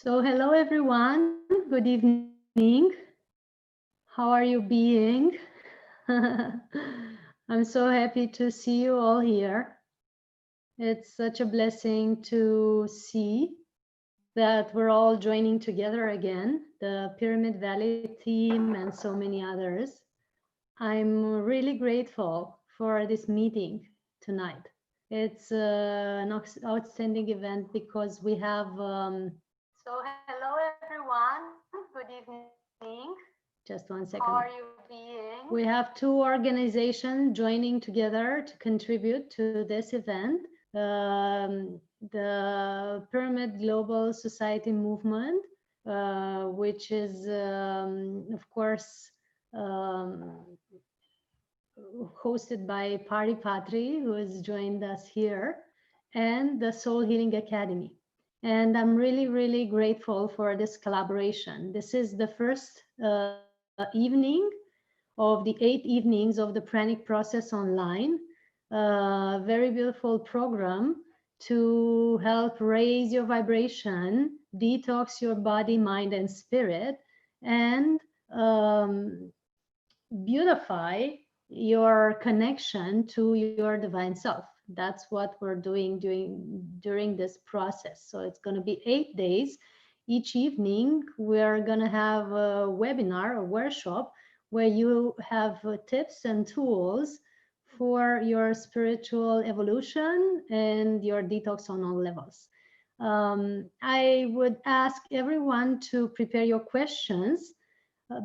So hello everyone, good evening. How are you being? I'm so happy to see you all here. It's such a blessing to see that we're all joining together again, the Pyramid Valley team and so many others. I'm really grateful for this meeting tonight. It's an outstanding event because we have so hello everyone. Good evening. Just one second. How are you being? We have two organizations joining together to contribute to this event. The Pyramid Global Society Movement, which is, of course, hosted by Pari Patri, who has joined us here, and the Soul Healing Academy. And I'm really, really grateful for this collaboration. This is the first evening of the 8 evenings of the Pranic process online. Very beautiful program to help raise your vibration, detox your body, mind, and spirit, and beautify your connection to your divine self. That's what we're doing during this process. So it's going to be 8 days. Each evening we're going to have a webinar, a workshop, where you have tips and tools for your spiritual evolution and your detox on all levels. I would ask everyone to prepare your questions,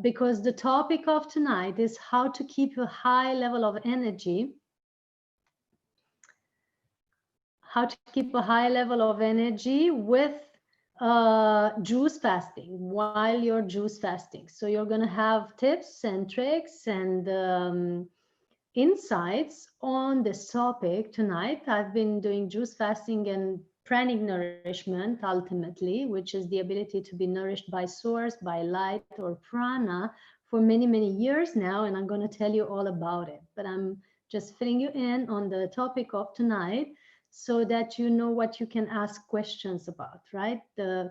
because the topic of tonight is how to keep a high level of energy, with juice fasting while you're juice fasting. So you're going to have tips and tricks and insights on this topic tonight. I've been doing juice fasting and pranic nourishment ultimately, which is the ability to be nourished by source, by light or prana, for many, many years now. And I'm going to tell you all about it. But I'm just filling you in on the topic of tonight so that you know what you can ask questions about, right? The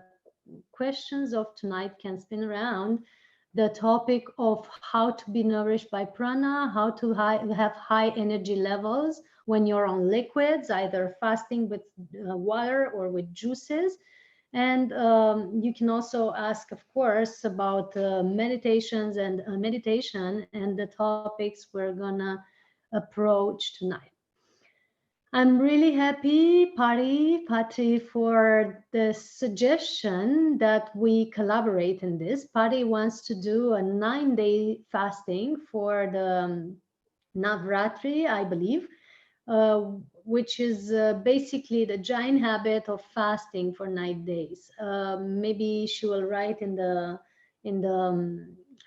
questions of tonight can spin around the topic of how to be nourished by prana, how to have high energy levels when you're on liquids, either fasting with water or with juices. And you can also ask, of course, about meditations and meditation and the topics we're gonna approach tonight. I'm really happy, Patty, for the suggestion that we collaborate in this. Patty wants to do a 9-day fasting for the Navratri, I believe, uh, which is basically the giant habit of fasting for 9 days. Maybe she will write in the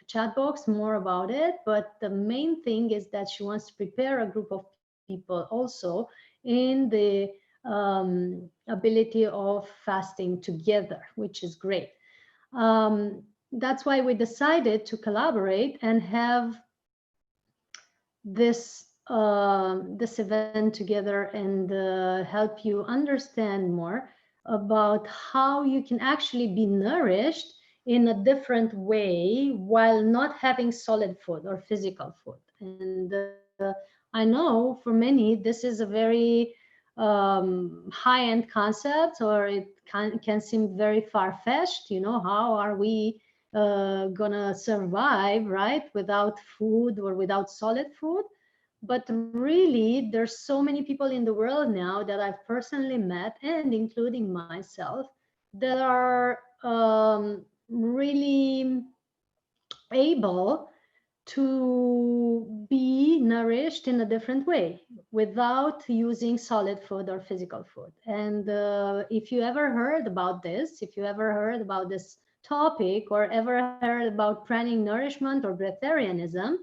chat box more about it, but the main thing is that she wants to prepare a group of people also in the ability of fasting together, which is great. That's why we decided to collaborate and have this event together and help you understand more about how you can actually be nourished in a different way while not having solid food or physical food. And I know for many this is a very high-end concept, or it can seem very far-fetched. You know, how are we gonna survive, right, without food or without solid food? But really, there's so many people in the world now that I've personally met, and including myself, that are really able to be nourished in a different way without using solid food or physical food. And if you ever heard about this, if you ever heard about this topic, or ever heard about pranic nourishment or breatharianism,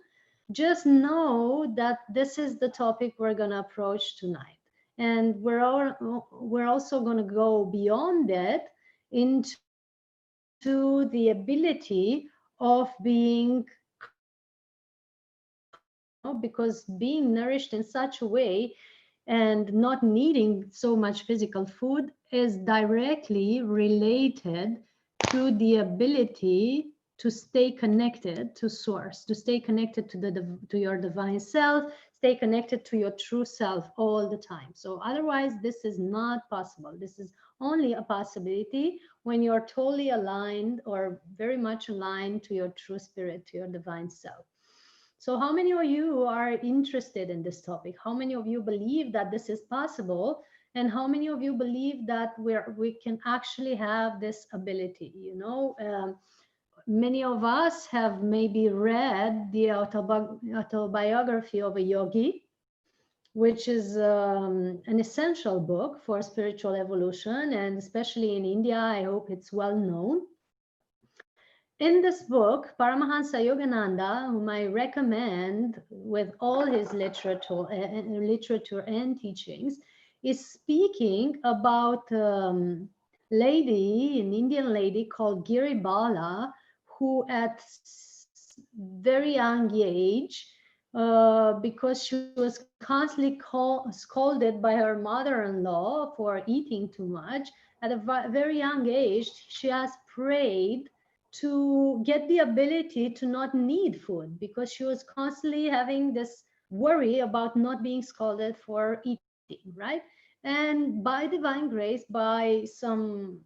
just know that this is the topic we're going to approach tonight. And we're also going to go beyond it into the ability of being calm, because being nourished in such a way and not needing so much physical food is directly related to the ability to stay connected to source, to stay connected to your divine self, stay connected to your true self all the time. So otherwise, this is not possible. This is only a possibility when you're totally aligned or very much aligned to your true spirit, to your divine self. So how many of you are interested in this topic? How many of you believe that this is possible? And how many of you believe that we can actually have this ability? Many of us have maybe read the autobiography of a yogi, which is an essential book for spiritual evolution, and especially in India, I hope it's well known. In this book, Paramahansa Yogananda, whom I recommend with all his literature and teachings, is speaking about lady, an Indian lady called Giri Bala, who at very young age, because she was constantly scolded by her mother-in-law for eating too much, at a very young age, she has prayed to get the ability to not need food because she was constantly having this worry about not being scolded for eating, right? And by divine grace, by some,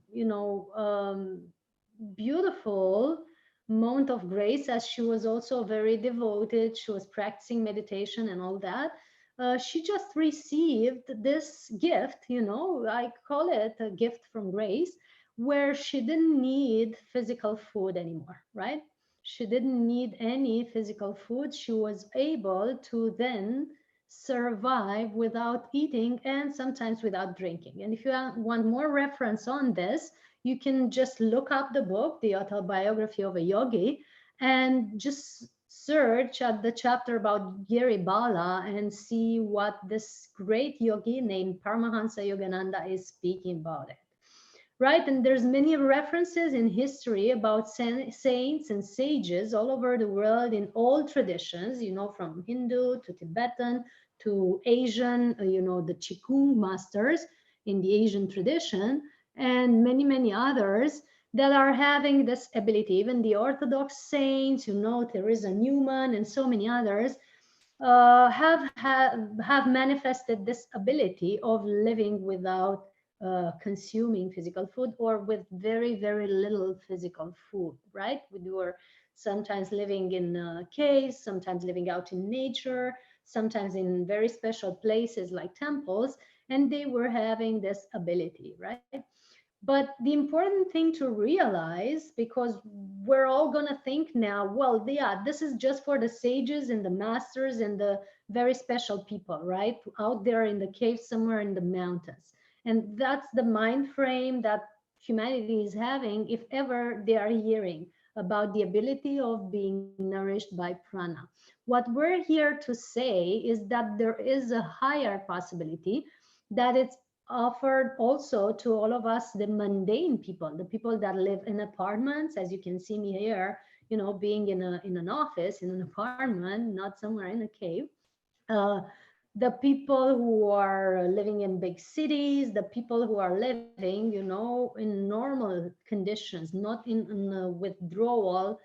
beautiful moment of grace, as she was also very devoted, she was practicing meditation and all that. She just received this gift, I call it a gift from grace, where she didn't need physical food anymore, right? She didn't need any physical food. She was able to then survive without eating and sometimes without drinking. And if you want more reference on this, you can just look up the book, The Autobiography of a Yogi, and just search at the chapter about Giri Bala and see what this great yogi named Paramahansa Yogananda is speaking about it. Right, and there's many references in history about saints and sages all over the world in all traditions, from Hindu to Tibetan to Asian, the Qigong masters in the Asian tradition, and many, many others that are having this ability. Even the Orthodox saints, Teresa Newman and so many others, have manifested this ability of living without consuming physical food, or with very, very little physical food, right? We were sometimes living in caves, sometimes living out in nature, sometimes in very special places like temples, and they were having this ability, right? But the important thing to realize, because we're all going to think now, well, yeah, this is just for the sages and the masters and the very special people, right? Out there in the cave somewhere in the mountains. And that's the mind frame that humanity is having if ever they are hearing about the ability of being nourished by prana. What we're here to say is that there is a higher possibility that it's offered also to all of us, the mundane people, the people that live in apartments, as you can see me here, being in an office, in an apartment, not somewhere in a cave. Uh, the people who are living in big cities, the people who are living, in normal conditions, not in a withdrawal,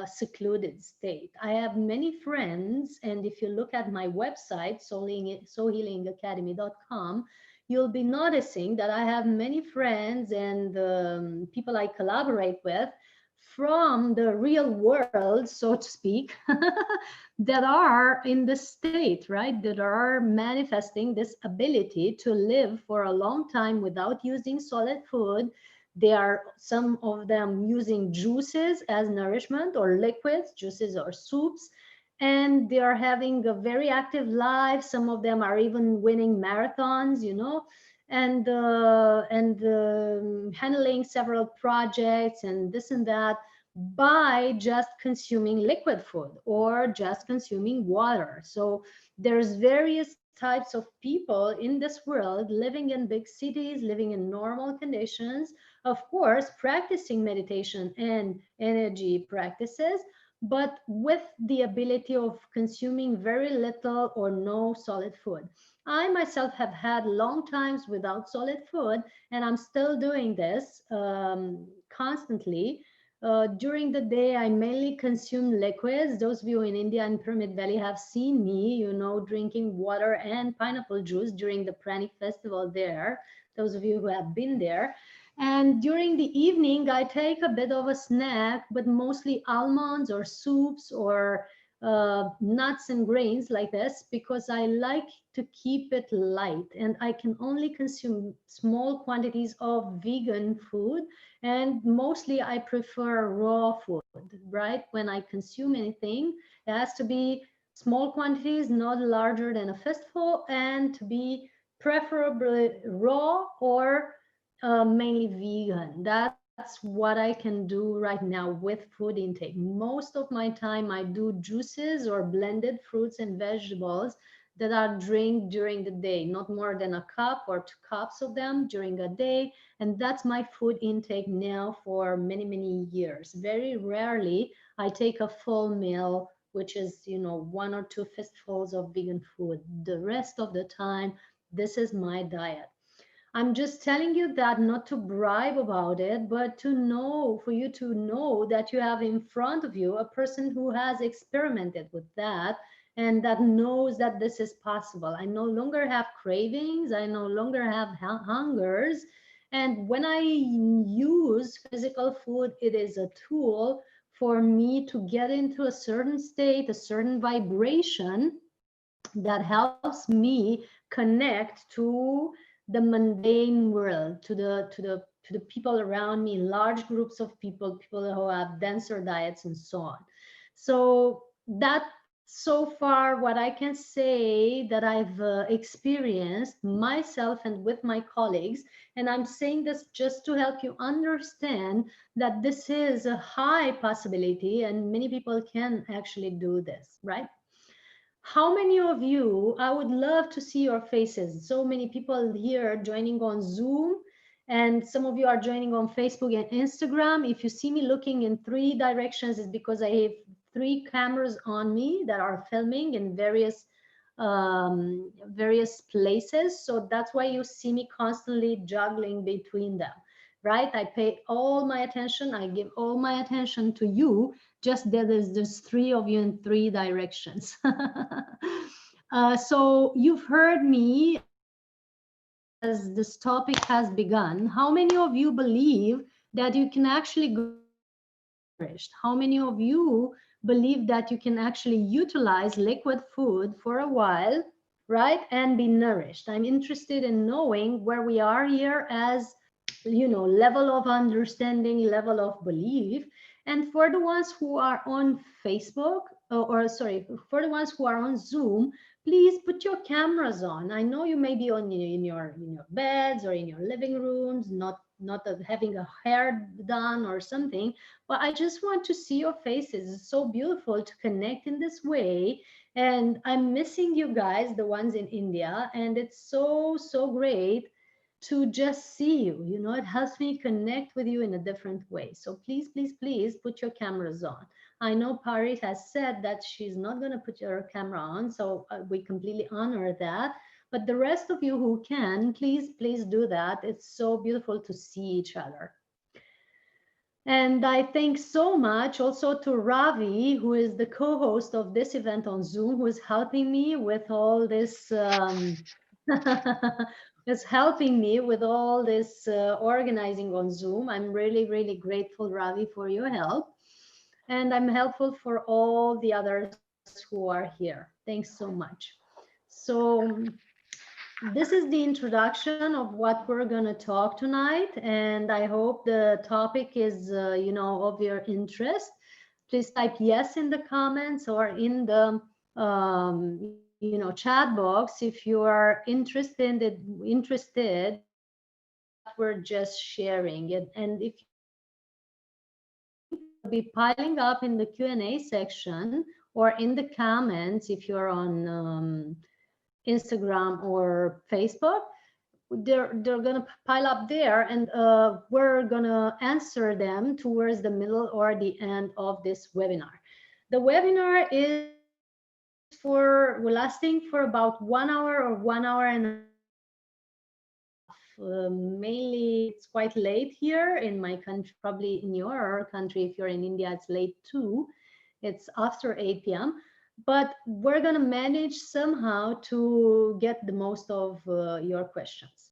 secluded state. I have many friends, and if you look at my website, soulhealingacademy.com, you'll be noticing that I have many friends and people I collaborate with from the real world, so to speak, that are in the state, right? That are manifesting this ability to live for a long time without using solid food. They are, some of them, using juices as nourishment, or liquids, juices or soups, and they are having a very active life. Some of them are even winning marathons, and handling several projects and this and that, by just consuming liquid food or just consuming water. So there's various types of people in this world living in big cities, living in normal conditions, of course practicing meditation and energy practices, but with the ability of consuming very little or no solid food. I myself have had long times without solid food, and I'm still doing this constantly. During the day, I mainly consume liquids. Those of you in India and Pyramid Valley have seen me, drinking water and pineapple juice during the Pranic festival there. Those of you who have been there. And during the evening, I take a bit of a snack, but mostly almonds or soups or nuts and grains like this, because I like to keep it light, and I can only consume small quantities of vegan food, and mostly I prefer raw food, right? When I consume anything, it has to be small quantities, not larger than a fistful, and to be preferably raw or mainly vegan. That's what I can do right now with food intake. Most of my time I do juices or blended fruits and vegetables that are drink during the day, not more than a cup or 2 cups of them during a day. And that's my food intake now for many, many years. Very rarely I take a full meal, which is, 1 or 2 fistfuls of vegan food. The rest of the time, this is my diet. I'm just telling you that not to bribe about it, but to know, for you to know that you have in front of you a person who has experimented with that and that knows that this is possible. I no longer have cravings, I no longer have hungers. And when I use physical food, it is a tool for me to get into a certain state, a certain vibration that helps me connect to the mundane world, to the people around me, large groups of people, people who have denser diets and so on. So that, so far, what I can say that I've experienced myself and with my colleagues. And I'm saying this just to help you understand that this is a high possibility and many people can actually do this, right? How many of you, I would love to see your faces. So many people here joining on Zoom, and some of you are joining on Facebook and Instagram. If you see me looking in 3 directions, it's because I have 3 cameras on me that are filming in various places. So that's why you see me constantly juggling between them, right? I pay all my attention, I give all my attention to you, just that there's 3 of you in 3 directions. So you've heard me as this topic has begun. How many of you believe that you can actually go nourished? How many of you believe that you can actually utilize liquid food for a while, right, and be nourished? I'm interested in knowing where we are here as, level of understanding, level of belief. And for the ones who are on Facebook, or sorry, for the ones who are on Zoom, please put your cameras on. I know you may be on in your beds or in your living rooms, not having a hair done or something, but I just want to see your faces. It's so beautiful to connect in this way. And I'm missing you guys, the ones in India, and it's so, so great to just see you. It helps me connect with you in a different way. So please, please, please put your cameras on. I know Pari has said that she's not going to put her camera on, so we completely honor that. But the rest of you who can, please, please do that. It's so beautiful to see each other. And I thank so much also to Ravi, who is the co-host of this event on Zoom, who is helping me with all this, is helping me with all this organizing on Zoom. I'm really, really grateful, Ravi, for your help. And I'm helpful for all the others who are here. Thanks so much. So this is the introduction of what we're going to talk tonight, and I hope the topic is of your interest. Please type yes in the comments or in the chat box if you are interested in what we're just sharing. And if you have anything, be piling up in the Q&A section or in the comments if you're on Instagram or Facebook. They're gonna pile up there, and we're gonna answer them towards the middle or the end of this webinar. The webinar is lasting for about 1 hour or 1 hour and a half. mainly it's quite late here in my country, probably in your country. If you're in India, it's late too. It's after 8 p.m. But we're going to manage somehow to get the most of your questions.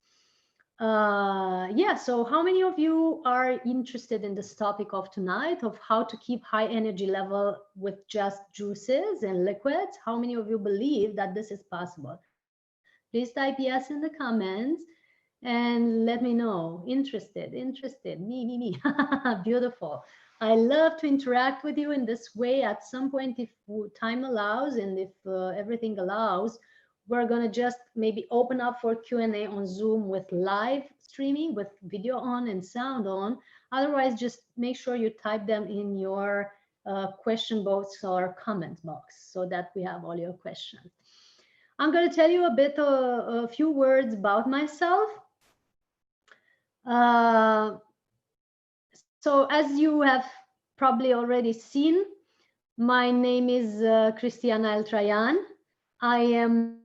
Yeah, so how many of you are interested in this topic of tonight of how to keep high energy level with just juices and liquids? How many of you believe that this is possible? Please type yes in the comments and let me know. Interested. Me. Beautiful. I love to interact with you in this way. At some point, if time allows and if everything allows, we're going to just maybe open up for Q&A on Zoom with live streaming with video on and sound on. Otherwise, just make sure you type them in your question box or comment box so that we have all your questions. I'm going to tell you a few words about myself. Uh, so as you have probably already seen, my name is Cristiana Eltrayan. I am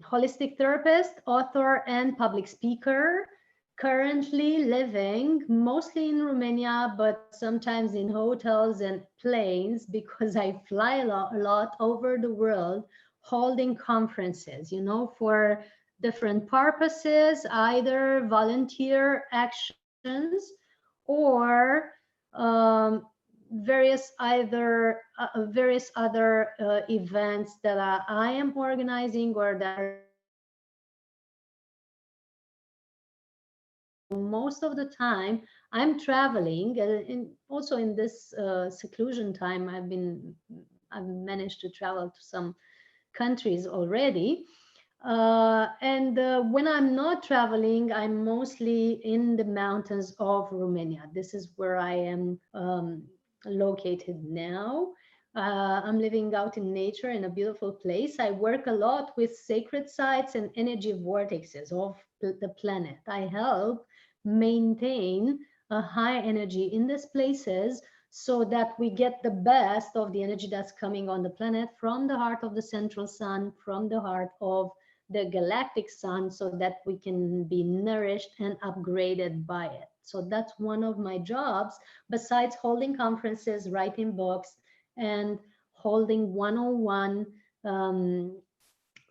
holistic therapist, author, and public speaker, currently living mostly in Romania, but sometimes in hotels and planes because I fly a lot over the world holding conferences, for different purposes, either volunteer actions or um, various other events that I am organizing or that are doing most of the time. I'm traveling, also in this seclusion time. I've managed to travel to some countries already. And when I'm not traveling, I'm mostly in the mountains of Romania. This is where I am located now. I'm living out in nature in a beautiful place. I work a lot with sacred sites and energy vortexes of the planet. I help maintain a high energy in these places so that we get the best of the energy that's coming on the planet from the heart of the central sun, from the heart of the galactic sun, so that we can be nourished and upgraded by it. So that's one of my jobs, besides holding conferences, writing books, and holding one-on-one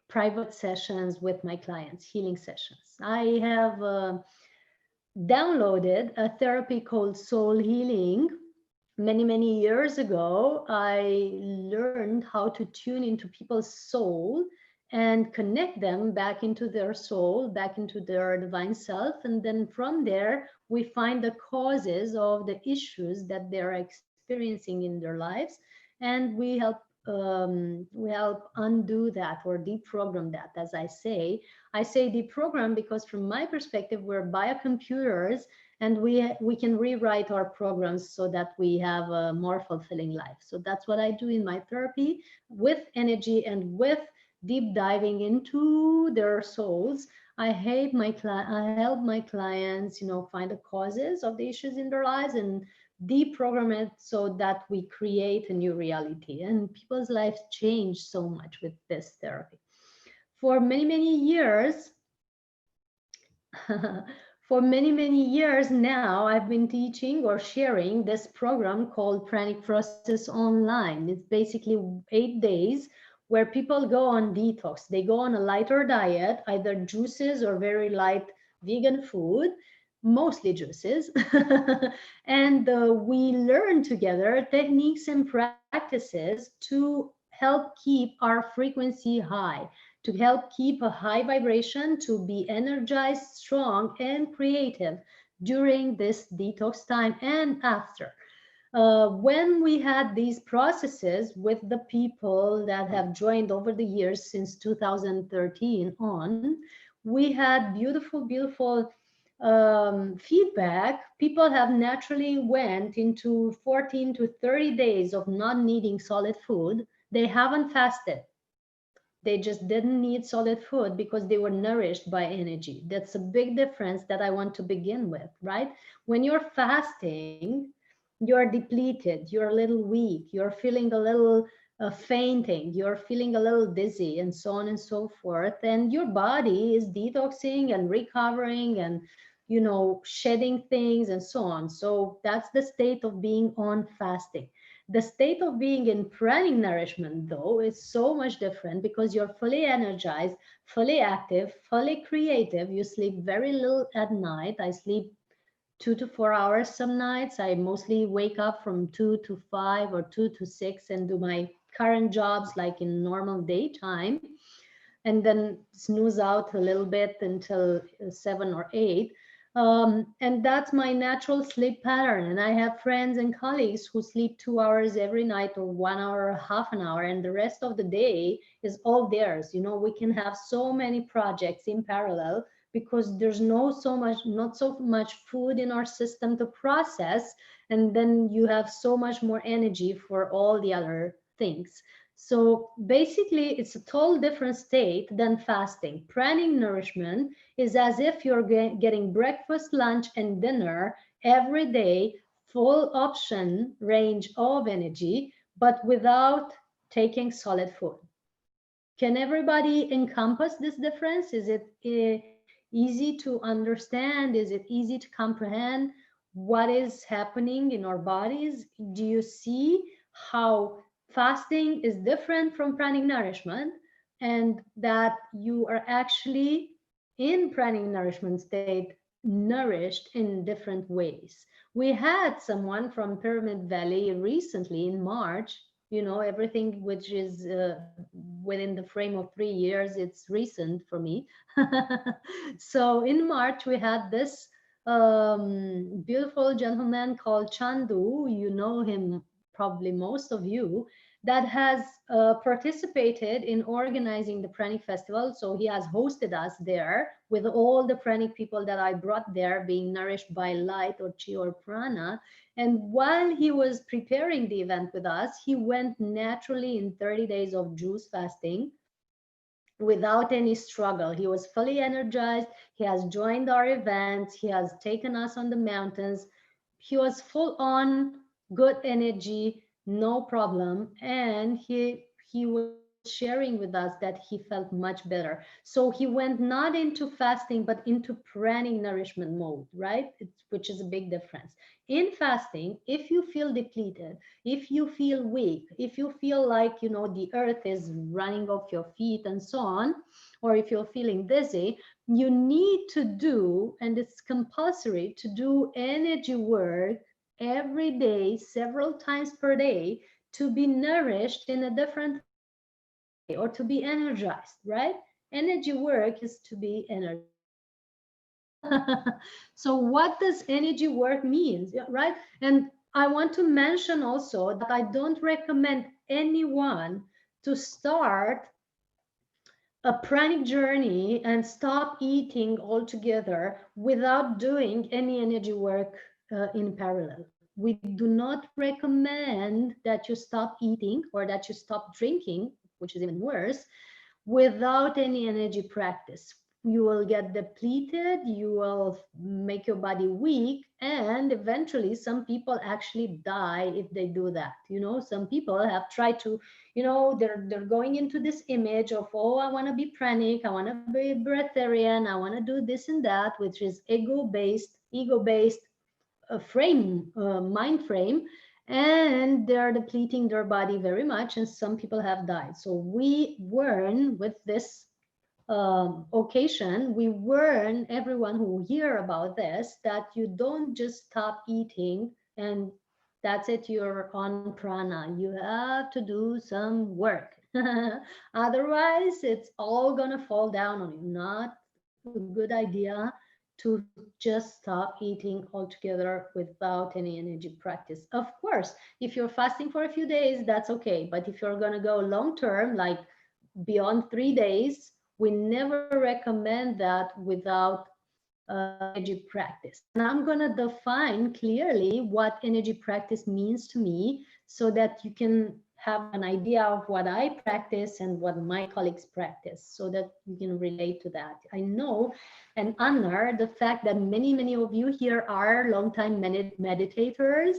private sessions with my clients, healing sessions. I have downloaded a therapy called soul healing. Many years ago, I learned how to tune into people's soul and connect them back into their soul, back into their divine self. And then from there, we find the causes of the issues that they're experiencing in their lives. And we help undo that or deprogram that. As I say deprogram because from my perspective, we're biocomputers, and we can rewrite our programs so that we have a more fulfilling life. So that's what I do in my therapy, with energy and with deep diving into their souls. I help my clients, find the causes of the issues in their lives and deprogram it so that we create a new reality. And people's lives change so much with this therapy. For many years, for many years now, I've been teaching or sharing this program called Pranic Process Online. It's basically 8 days where people go on detox. They go on a lighter diet, either juices or very light vegan food, mostly juices. And we learn together techniques and practices to help keep our frequency high, to help keep a high vibration, to be energized, strong, and creative during this detox time and after. When we had these processes with the people that have joined over the years since 2013 on, we had beautiful feedback. People have naturally went into 14 to 30 days of not needing solid food. They haven't fasted. They just didn't need solid food because they were nourished by energy. That's a big difference that I want to begin with, right? When you're fasting, you're depleted, you're a little weak, you're feeling a little fainting, you're feeling a little dizzy, and so on and so forth. And your body is detoxing and recovering and, shedding things and so on. So that's the state of being on fasting. The state of being in pranic nourishment, though, is so much different because you're fully energized, fully active, fully creative. You sleep very little at night. I sleep 2 to 4 hours some nights. I mostly wake up from 2 to 5 or 2 to 6 and do my current jobs like in normal daytime, and then snooze out a little bit until 7 or 8. And that's my natural sleep pattern. And I have friends and colleagues who sleep 2 hours every night or 1 hour or half an hour, and the rest of the day is all theirs. We can have so many projects in parallel because there's not so much food in our system to process, and then you have so much more energy for all the other things. So basically, it's a total different state than fasting. Pranic nourishment is as if you're getting breakfast, lunch, and dinner every day, full option range of energy, but without taking solid food. Can everybody encompass this difference? Is it easy to understand? Is it easy to comprehend what is happening in our bodies? Do you see how fasting is different from pranic nourishment, and that you are actually in pranic nourishment state nourished in different ways? We had someone from Pyramid Valley recently in March. Everything which is within the frame of 3 years, it's recent for me. So in March we had this beautiful gentleman called Chandu. You know him, probably most of you, that has participated in organizing the Pranic Festival. So he has hosted us there with all the Pranic people that I brought there, being nourished by light or chi or prana. And while he was preparing the event with us, he went naturally in 30 days of juice fasting without any struggle. He was fully energized. He has joined our events. He has taken us on the mountains. He was full on good energy, no problem. And he was sharing with us that he felt much better. So he went not into fasting, but into pranic nourishment mode, right? Which is a big difference. In fasting, if you feel depleted, if you feel weak, if you feel like, the earth is running off your feet and so on, or if you're feeling dizzy, you need to do, and it's compulsory to do energy work every day, several times per day, to be nourished in a different way or to be energized, right? Energy work is to be energized. So what does energy work mean, right? And I want to mention also that I don't recommend anyone to start a pranic journey and stop eating altogether without doing any energy work in parallel. We do not recommend that you stop eating or that you stop drinking, which is even worse, without any energy practice. You will get depleted, you will make your body weak, and eventually some people actually die if they do that. Some people have tried to, they're going into this image of, oh, I want to be pranic, I want to be breatharian, I want to do this and that, which is ego-based mind frame, and they're depleting their body very much, and some people have died. So we warn with this occasion, we warn everyone who hear about this that you don't just stop eating and that's it, you're on prana. You have to do some work. Otherwise, it's all gonna fall down on you. Not a good idea to just stop eating altogether without any energy practice. Of course, if you're fasting for a few days, that's okay. But if you're gonna go long term, like beyond 3 days, we never recommend that without energy practice. And I'm going to define clearly what energy practice means to me so that you can have an idea of what I practice and what my colleagues practice so that you can relate to that. I know and honor the fact that many of you here are longtime meditators,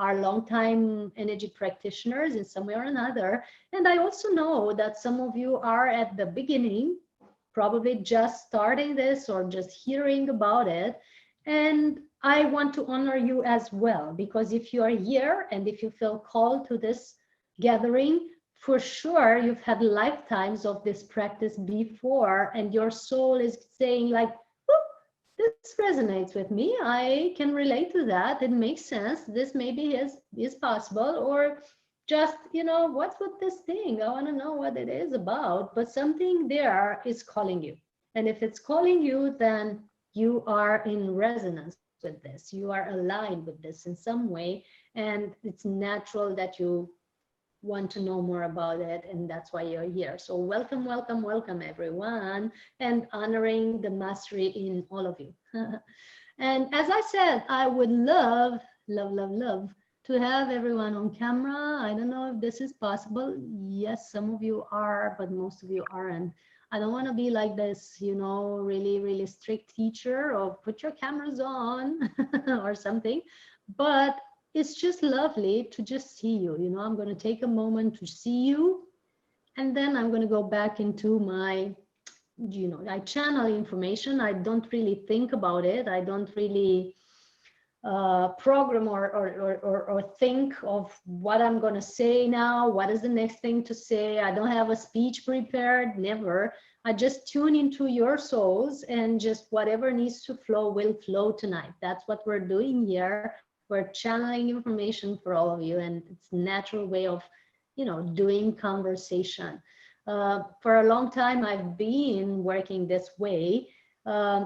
are longtime energy practitioners in some way or another. And I also know that some of you are at the beginning, probably just starting this or just hearing about it. And I want to honor you as well, because if you are here and if you feel called to this gathering, for sure you've had lifetimes of this practice before, and your soul is saying like, this resonates with me, I can relate to that, it makes sense, this maybe is possible, or just, you know, what's with this thing, I want to know what it is about. But something there is calling you, and if it's calling you, then you are in resonance with this, you are aligned with this in some way, and it's natural that you want to know more about it, and that's why you're here. So welcome, welcome, welcome everyone, and honoring the mastery in all of you. And as I said, I would love, love, love, love to have everyone on camera. I don't know if this is possible. Yes, some of you are, but most of you aren't. I don't want to be like this, you know, really, really strict teacher of put your cameras on or something, but it's just lovely to just see you. You know, I'm going to take a moment to see you, and then I'm going to go back into my, you know, I channel information. I don't really think about it. I don't really program or think of what I'm going to say now. What is the next thing to say? I don't have a speech prepared, never. I just tune into your souls, and just whatever needs to flow will flow tonight. That's what we're doing here. We're channeling information for all of you, and it's a natural way of, you know, doing conversation. For a long time, I've been working this way.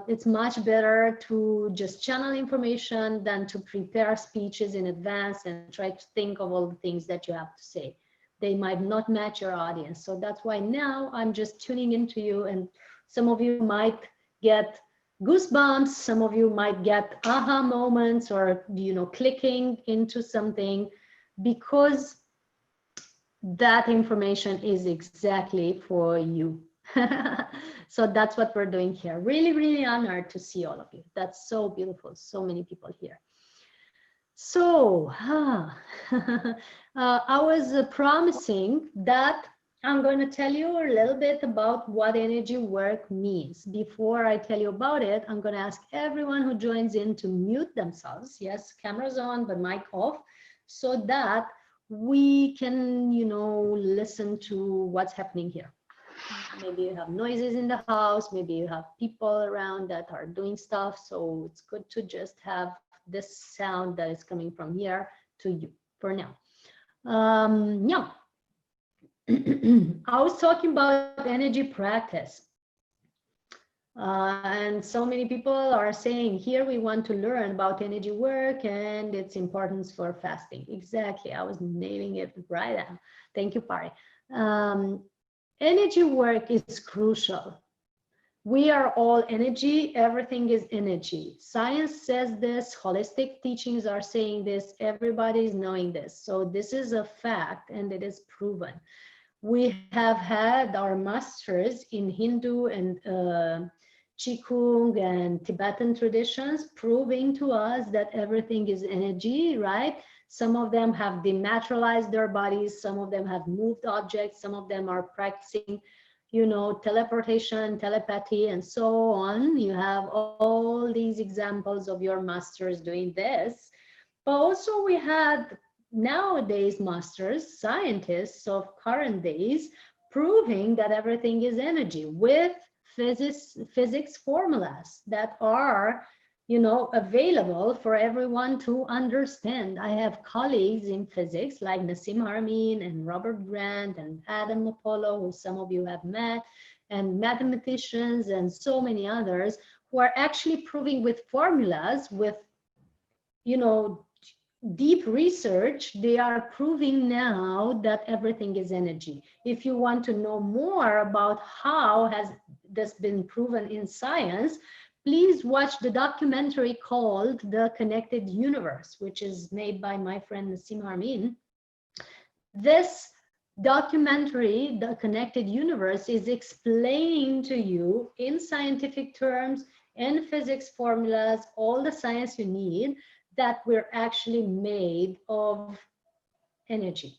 It's much better to just channel information than to prepare speeches in advance and try to think of all the things that you have to say. They might not match your audience. So that's why now I'm just tuning into you, and some of you might get goosebumps, some of you might get aha moments, or, you know, clicking into something, because that information is exactly for you. So that's what we're doing here. Really, really honored to see all of you. That's so beautiful. So many people here. So I was promising that I'm going to tell you a little bit about what energy work means. Before I tell you about it, I'm going to ask everyone who joins in to mute themselves. Yes, cameras on, but mic off, so that we can, you know, listen to what's happening here. Maybe you have noises in the house, maybe you have people around that are doing stuff, so it's good to just have this sound that is coming from here to you for now. Yeah. I was talking about energy practice. And so many people are saying here we want to learn about energy work and its importance for fasting. Exactly, I was nailing it right now. Thank you, Pari. Energy work is crucial. We are all energy, everything is energy. Science says this, holistic teachings are saying this, everybody is knowing this. So this is a fact, and it is proven. We have had our masters in Hindu and Qigong and Tibetan traditions proving to us that everything is energy, right? Some of them have dematerialized their bodies, some of them have moved objects, some of them are practicing, you know, teleportation, telepathy, and so on. You have all these examples of your masters doing this. But also we had nowadays masters, scientists of current days, proving that everything is energy with physics formulas that are, you know, available for everyone to understand. I have colleagues in physics like Nassim Haramein and Robert Grant and Adam Apollo, who some of you have met, and mathematicians and so many others who are actually proving with formulas, with, you know, deep research. They are proving now that everything is energy. If you want to know more about how has this been proven in science, please watch the documentary called The Connected Universe, which is made by my friend Nassim Haramein. This documentary, The Connected Universe, is explaining to you in scientific terms, in physics formulas, all the science you need, that we're actually made of energy.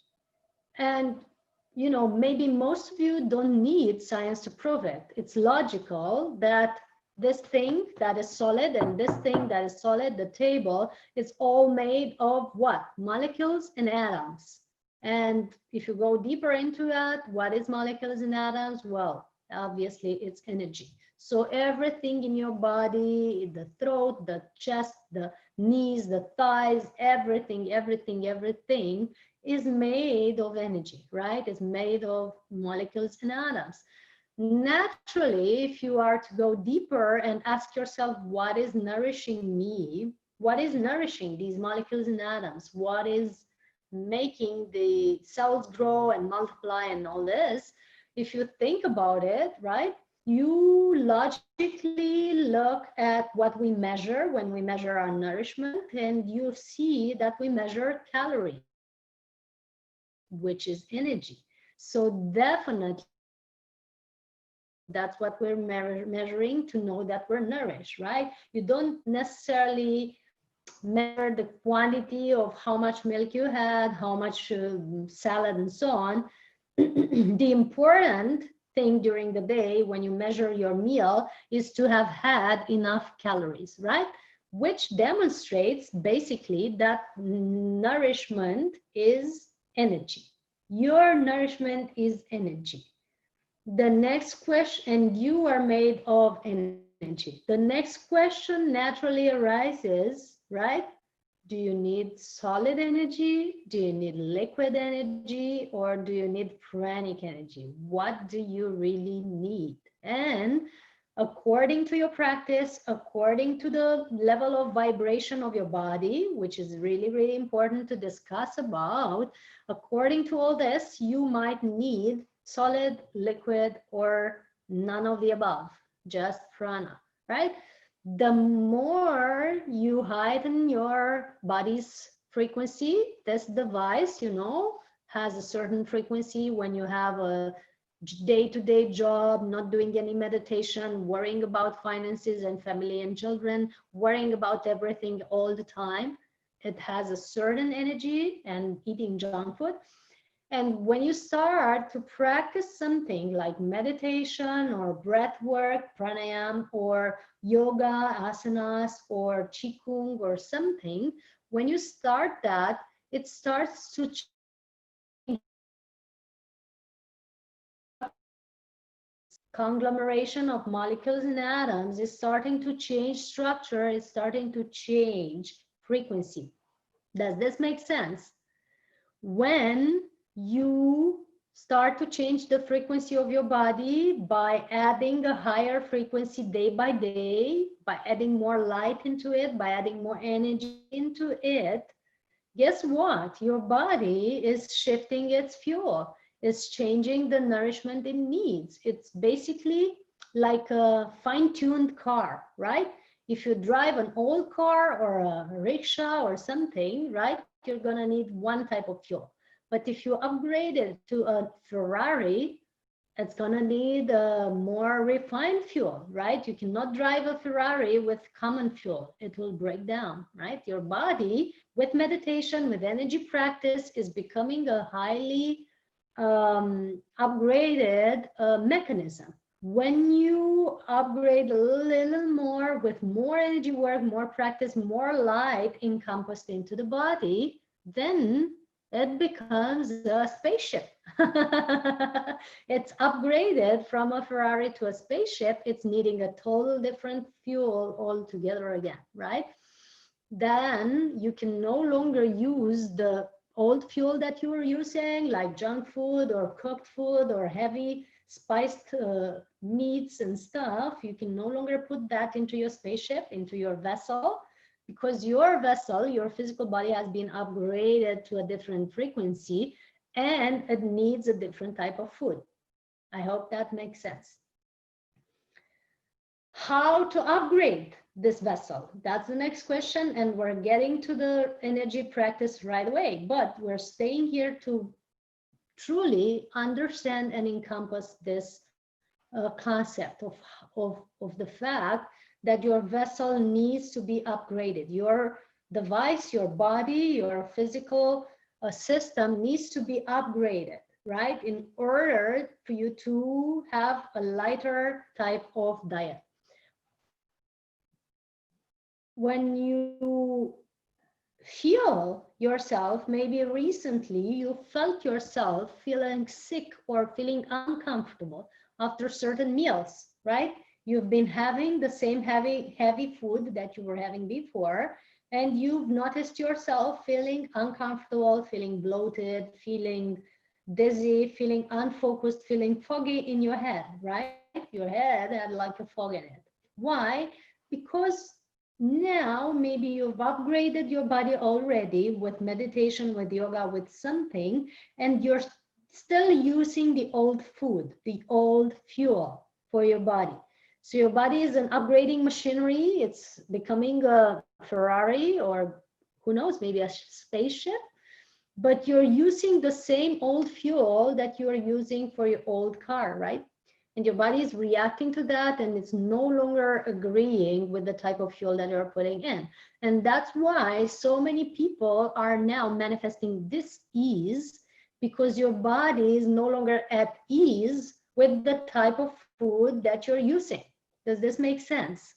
And maybe most of you don't need science to prove it. It's logical that this thing that is solid and this thing that is solid, the table, is all made of what? Molecules and atoms. And if you go deeper into that, what is molecules and atoms? Well, obviously it's energy. So everything in your body, the throat, the chest, the knees, the thighs, everything is made of energy, right? It's made of molecules and atoms. Naturally, if you are to go deeper and ask yourself, what is nourishing me? What is nourishing these molecules and atoms? What is making the cells grow and multiply and all this? If you think about it, right, you logically look at what we measure when we measure our nourishment, and you see that we measure calories, which is energy. So definitely that's what we're measuring to know that we're nourished, right? You don't necessarily measure the quantity of how much milk you had, how much salad and so on. The important thing during the day when you measure your meal is to have had enough calories, right? Which demonstrates basically that nourishment is energy. Your nourishment is energy. The next question, and you are made of energy. The next question naturally arises, right? Do you need solid energy? Do you need liquid energy? Or do you need pranic energy? What do you really need? And according to your practice, according to the level of vibration of your body, which is really, really important to discuss about, according to all this, you might need solid, liquid, or none of the above, just prana, right? The more you heighten your body's frequency, this device, has a certain frequency when you have a day-to-day job, not doing any meditation, worrying about finances and family and children, worrying about everything all the time. It has a certain energy and eating junk food. And when you start to practice something like meditation or breath work, pranayam, or yoga, asanas, or qigong or something, when you start that, it starts to conglomeration of molecules and atoms is starting to change structure, is starting to change frequency. Does this make sense? When you start to change the frequency of your body by adding a higher frequency day by day, by adding more light into it, by adding more energy into it, guess what? Your body is shifting its fuel. It's changing the nourishment it needs. It's basically like a fine-tuned car, right? If you drive an old car or a rickshaw or something, right, you're gonna need one type of fuel. But if you upgrade it to a Ferrari, it's gonna need a more refined fuel, right? You cannot drive a Ferrari with common fuel. It will break down, right? Your body, with meditation, with energy practice, is becoming a highly upgraded mechanism. When you upgrade a little more with more energy work, more practice, more light encompassed into the body, then it becomes a spaceship. It's upgraded from a Ferrari to a spaceship. It's needing a total different fuel altogether again, right? Then you can no longer use the old fuel that you were using, like junk food or cooked food or heavy spiced meats and stuff. You can no longer put that into your spaceship, into your vessel, because your vessel, your physical body, has been upgraded to a different frequency and it needs a different type of food. I hope that makes sense. How to upgrade this vessel? That's the next question, and we're getting to the energy practice right away, but we're staying here to truly understand and encompass this concept of the fact that your vessel needs to be upgraded. Your device, your body, your physical system needs to be upgraded, right? In order for you to have a lighter type of diet. When you feel yourself, maybe recently you felt yourself feeling sick or feeling uncomfortable after certain meals, right? You've been having the same heavy food that you were having before, and you've noticed yourself feeling uncomfortable, feeling bloated, feeling dizzy, feeling unfocused, feeling foggy in your head, right? Your head had like a fog in it. Why? Because now maybe you've upgraded your body already with meditation, with yoga, with something, and you're still using the old food, the old fuel for your body. So your body is an upgrading machinery. It's becoming a Ferrari, or who knows, maybe a spaceship, but you're using the same old fuel that you're using for your old car, right? And your body is reacting to that, and it's no longer agreeing with the type of fuel that you're putting in. And that's why so many people are now manifesting dis-ease, because your body is no longer at ease with the type of food that you're using. Does this make sense?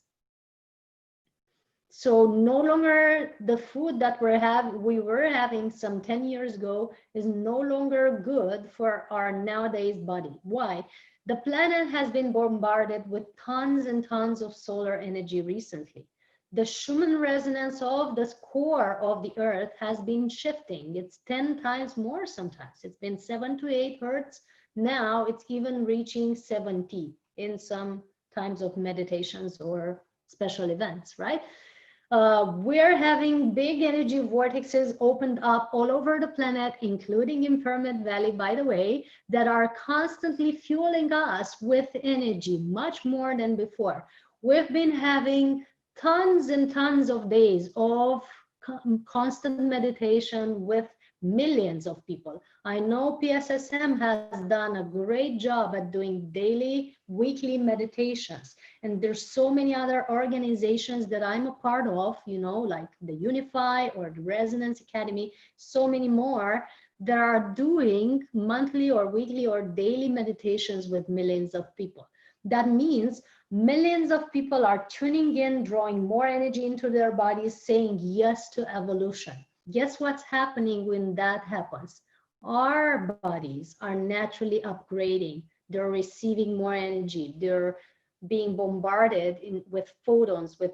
So no longer the food that we were having some 10 years ago is no longer good for our nowadays body. Why? The planet has been bombarded with tons and tons of solar energy recently. The Schumann resonance of the core of the earth has been shifting. It's 10 times more sometimes. It's been 7 to 8 hertz. Now it's even reaching 70 in some times of meditations or special events, right? We're having big energy vortexes opened up all over the planet, including in Permit Valley, by the way, that are constantly fueling us with energy, much more than before. We've been having tons and tons of days of constant meditation with millions of people. I know PSSM has done a great job at doing daily, weekly meditations. And there's so many other organizations that I'm a part of, you know, like the Unify or the Resonance Academy, so many more that are doing monthly or weekly or daily meditations with millions of people. That means millions of people are tuning in, drawing more energy into their bodies, saying yes to evolution. Guess what's happening when that happens? Our bodies are naturally upgrading. They're receiving more energy. They're being bombarded with photons, with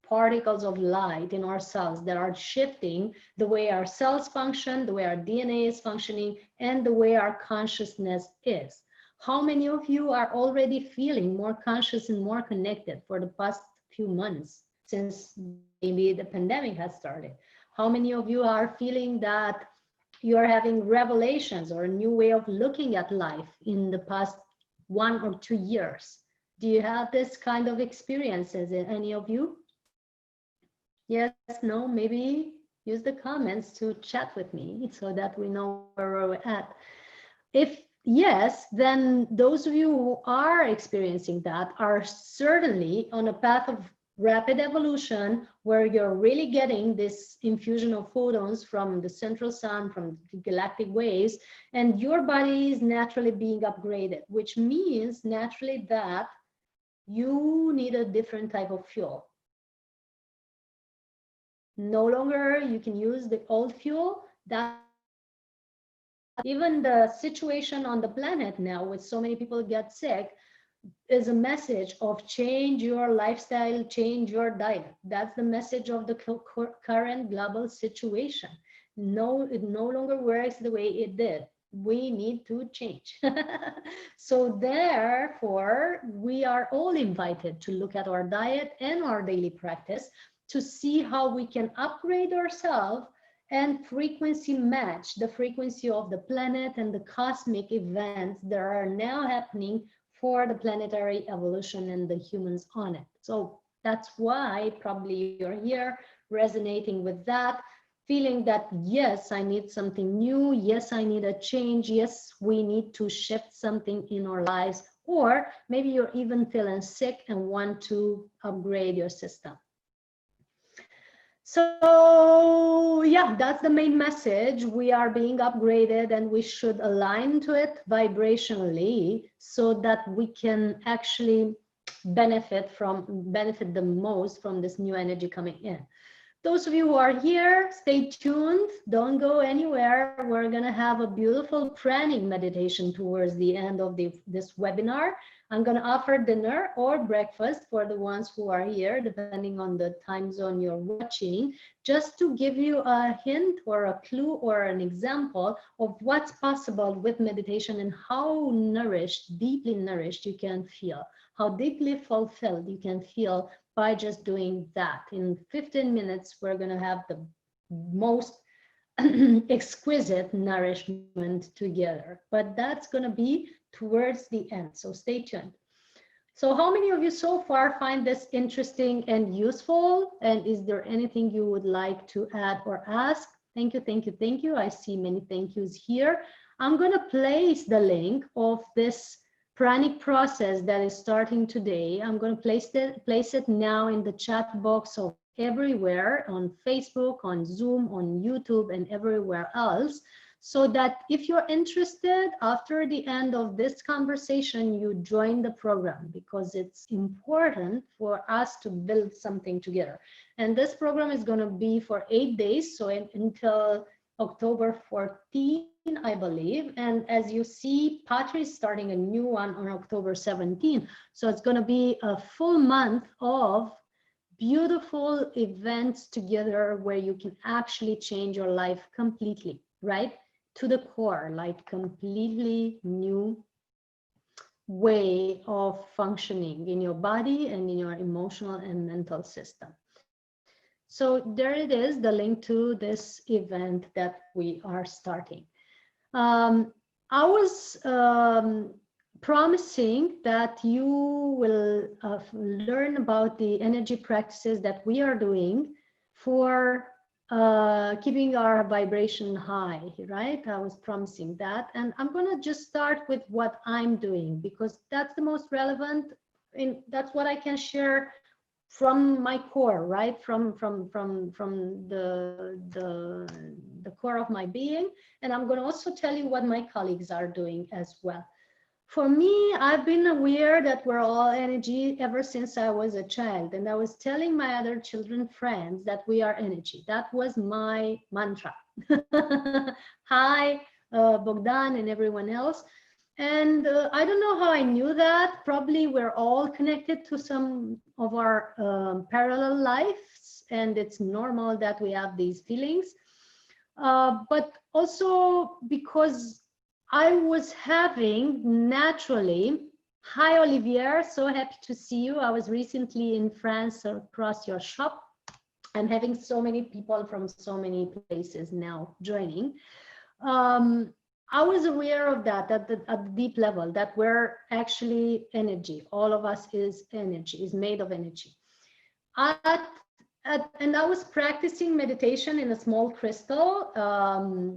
particles of light in our cells that are shifting the way our cells function, the way our DNA is functioning, and the way our consciousness is. How many of you are already feeling more conscious and more connected for the past few months since maybe the pandemic has started? How many of you are feeling that you are having revelations or a new way of looking at life in the past 1 or 2 years? Do you have this kind of experiences, any of you? Yes, no, maybe use the comments to chat with me so that we know where we're at. If yes, then those of you who are experiencing that are certainly on a path of rapid evolution, where you're really getting this infusion of photons from the central sun, from the galactic waves, and your body is naturally being upgraded, which means naturally that you need a different type of fuel. No longer you can use the old fuel. That even the situation on the planet now, with so many people get sick, is a message of change your lifestyle, change your diet. That's the message of the current global situation. No, it no longer works the way it did. We need to change. So therefore, we are all invited to look at our diet and our daily practice to see how we can upgrade ourselves and frequency match the frequency of the planet and the cosmic events that are now happening for the planetary evolution and the humans on it. So that's why probably you're here resonating with that, feeling that, yes, I need something new. Yes, I need a change. Yes, we need to shift something in our lives. Or maybe you're even feeling sick and want to upgrade your system. So yeah, that's the main message. We are being upgraded and we should align to it vibrationally so that we can actually benefit the most from this new energy coming in. Those of you who are here, stay tuned. Don't go anywhere. We're going to have a beautiful pranic meditation towards the end of this webinar. I'm going to offer dinner or breakfast for the ones who are here, depending on the time zone you're watching, just to give you a hint or a clue or an example of what's possible with meditation and how nourished, deeply nourished you can feel, how deeply fulfilled you can feel by just doing that. In 15 minutes, we're going to have the most exquisite nourishment together, but that's going to be towards the end. So stay tuned. So how many of you so far find this interesting and useful? And is there anything you would like to add or ask? Thank you, thank you, thank you. I see many thank yous here. I'm going to place the link of this pranic process that is starting today. I'm going to place it now in the chat box of everywhere, on Facebook, on Zoom, on YouTube, and everywhere else, so that if you're interested, after the end of this conversation, you join the program, because it's important for us to build something together. And this program is going to be for 8 days, so until October 14, I believe. And as you see, Patri is starting a new one on October 17. So it's going to be a full month of beautiful events together where you can actually change your life completely, right? To the core, like completely new way of functioning in your body and in your emotional and mental system. So there it is, the link to this event that we are starting. I was promising that you will learn about the energy practices that we are doing for keeping our vibration high, right? I was promising that, and I'm going to just start with what I'm doing, because that's the most relevant, and that's what I can share from my core, right? From the core of my being. And I'm going to also tell you what my colleagues are doing as well. For me, I've been aware that we're all energy ever since I was a child. And I was telling my other children friends that we are energy. That was my mantra. Hi, Bogdan and everyone else. And I don't know how I knew that. Probably we're all connected to some of our parallel lives, and it's normal that we have these feelings. But also because I was having naturally, hi Olivier, so happy to see you. I was recently in France across your shop. I'm having so many people from so many places now joining. I was aware of that at the deep level, that we're actually energy. All of us is energy, is made of energy. And I was practicing meditation in a small crystal.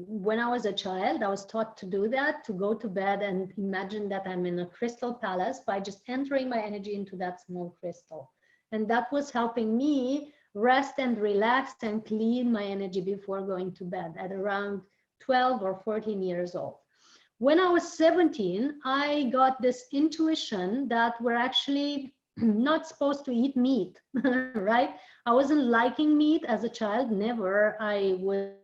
When I was a child, I was taught to do that, to go to bed and imagine that I'm in a crystal palace by just entering my energy into that small crystal. And that was helping me rest and relax and clean my energy before going to bed at around 12 or 14 years old. When I was 17, I got this intuition that we're actually not supposed to eat meat, right? I wasn't liking meat as a child, never. I would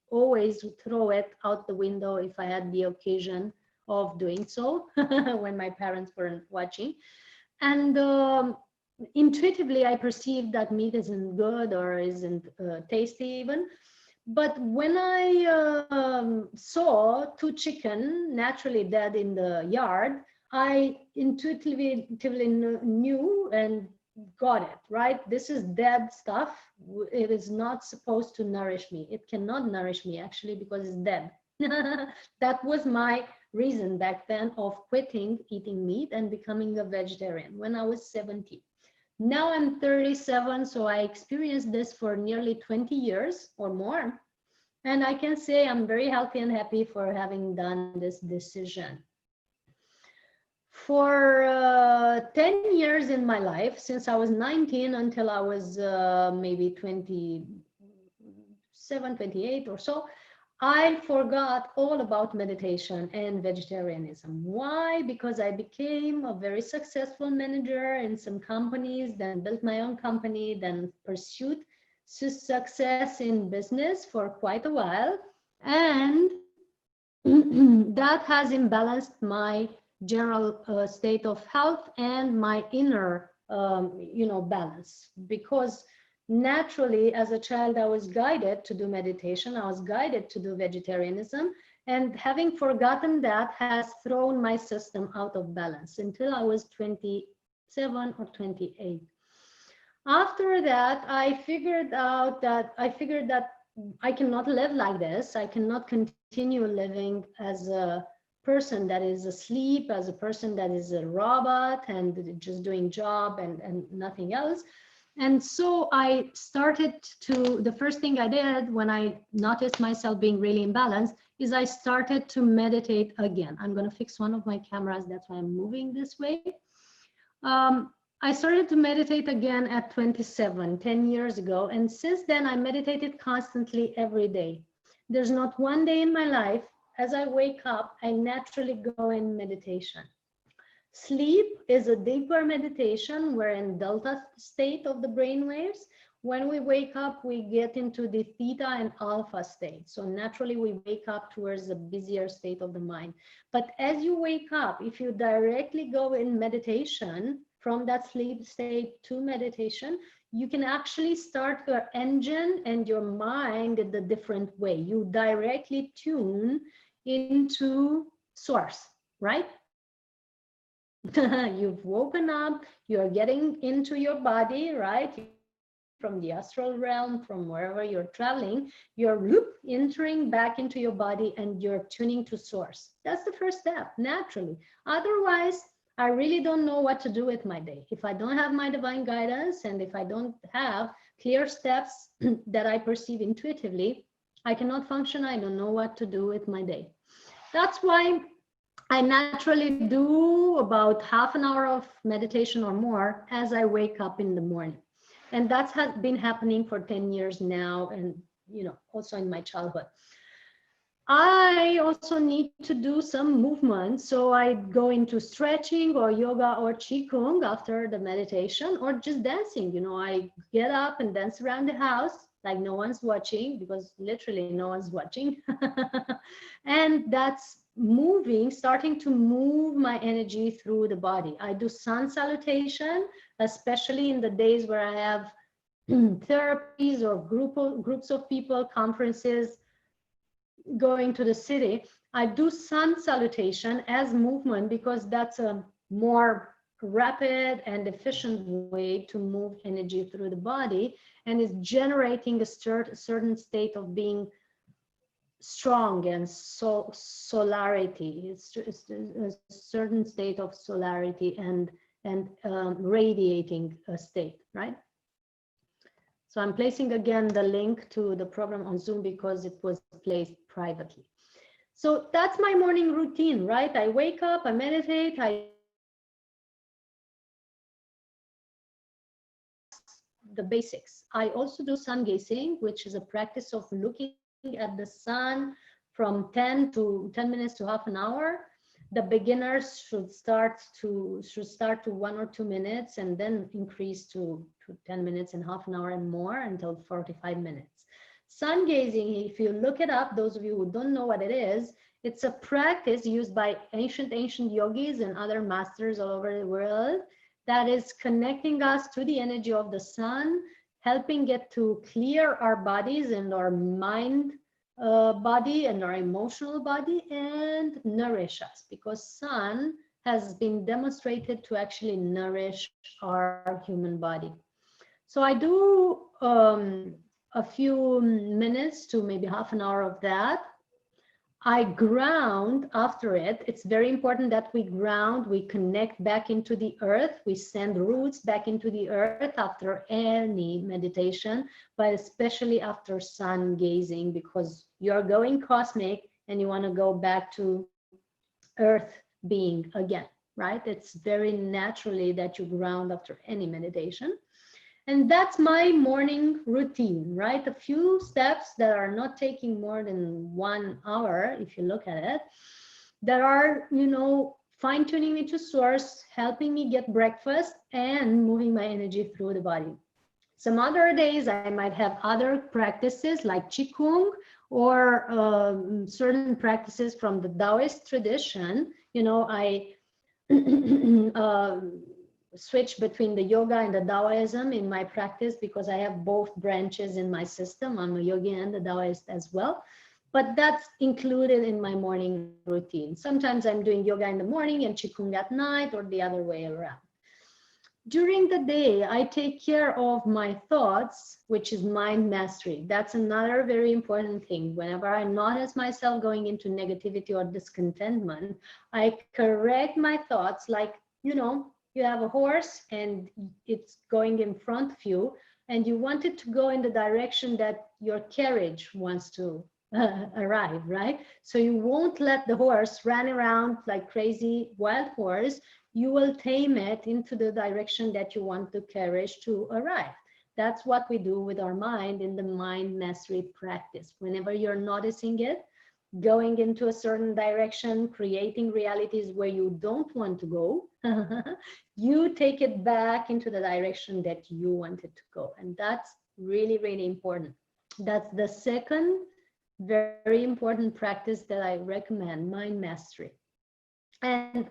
always throw it out the window if I had the occasion of doing so when my parents weren't watching. And intuitively, I perceived that meat isn't good or isn't tasty even. But when I saw two chickens naturally dead in the yard, I intuitively knew and got it, right? This is dead stuff. It is not supposed to nourish me. It cannot nourish me actually because it's dead. That was my reason back then of quitting eating meat and becoming a vegetarian when I was 17. Now I'm 37, so I experienced this for nearly 20 years or more. And I can say I'm very healthy and happy for having done this decision. For 10 years in my life, since I was 19 until I was maybe 20, 27, 28 or so, I forgot all about meditation and vegetarianism. Why? Because I became a very successful manager in some companies, then built my own company, then pursued success in business for quite a while. And that has imbalanced my general state of health and my inner, balance. Because naturally, as a child, I was guided to do meditation. I was guided to do vegetarianism. And having forgotten that has thrown my system out of balance until I was 27 or 28. After that, I figured that I cannot live like this. I cannot continue living as a person that is asleep, as a person that is a robot and just doing job and nothing else. And so I started the first thing I did when I noticed myself being really imbalanced is I started to meditate again. I'm going to fix one of my cameras. That's why I'm moving this way. I started to meditate again at 27, 10 years ago. And since then, I meditated constantly every day. There's not one day in my life, as I wake up, I naturally go in meditation. Sleep is a deeper meditation. We're in delta state of the brain waves. When we wake up, we get into the theta and alpha state. So naturally, we wake up towards a busier state of the mind. But as you wake up, if you directly go in meditation, from that sleep state to meditation, you can actually start your engine and your mind in a different way. You directly tune into source, right? You've woken up, you're getting into your body, right? From the astral realm, from wherever you're traveling, you're entering back into your body and you're tuning to source. That's the first step, naturally. Otherwise, I really don't know what to do with my day. If I don't have my divine guidance and if I don't have clear steps that I perceive intuitively, I cannot function. I don't know what to do with my day. That's why I naturally do about half an hour of meditation or more as I wake up in the morning. And that's has been happening for 10 years now, and also in my childhood. I also need to do some movement, so I go into stretching or yoga or qigong after the meditation, or just dancing. I get up and dance around the house like no one's watching, because literally no one's watching. And that's starting to move my energy through the body. I do sun salutation, especially in the days where I have therapies or groups of people, conferences, going to the city. I do sun salutation as movement because that's a more rapid and efficient way to move energy through the body, and is generating a certain state of being strong and solarity. It's a certain state of solarity and radiating a state, right? So I'm placing again the link to the program on Zoom because it was placed privately. So that's my morning routine, right? I wake up, I meditate, the basics. I also do sun gazing, which is a practice of looking at the sun from 10 minutes to half an hour. The beginners should start to 1 or 2 minutes and then increase to 10 minutes and half an hour and more until 45 minutes. Sun gazing, if you look it up, those of you who don't know what it is, it's a practice used by ancient yogis and other masters all over the world that is connecting us to the energy of the sun, helping it to clear our bodies and our mind body and our emotional body, and nourish us, because sun has been demonstrated to actually nourish our human body. So I do a few minutes to maybe half an hour of that. I ground after it. It's very important that we ground, we connect back into the earth, we send roots back into the earth after any meditation, but especially after sun gazing, because you're going cosmic and you want to go back to earth being again, right? It's very naturally that you ground after any meditation. And that's my morning routine, right? A few steps that are not taking more than 1 hour, if you look at it, that are, fine tuning me to source, helping me get breakfast and moving my energy through the body. Some other days I might have other practices like Qigong or certain practices from the Taoist tradition. I switch between the yoga and the Taoism in my practice because I have both branches in my system. I'm a yogi and a Taoist as well. But that's included in my morning routine. Sometimes I'm doing yoga in the morning and Qigong at night, or the other way around. During the day, I take care of my thoughts, which is mind mastery. That's another very important thing. Whenever I notice myself going into negativity or discontentment, I correct my thoughts like, you have a horse and it's going in front of you, and you want it to go in the direction that your carriage wants to arrive, right? So you won't let the horse run around like crazy wild horse. You will tame it into the direction that you want the carriage to arrive. That's what we do with our mind in the mind mastery practice. Whenever you're noticing it, going into a certain direction, creating realities where you don't want to go, you take it back into the direction that you want it to go. And that's really, really important. That's the second very important practice that I recommend, mind mastery. And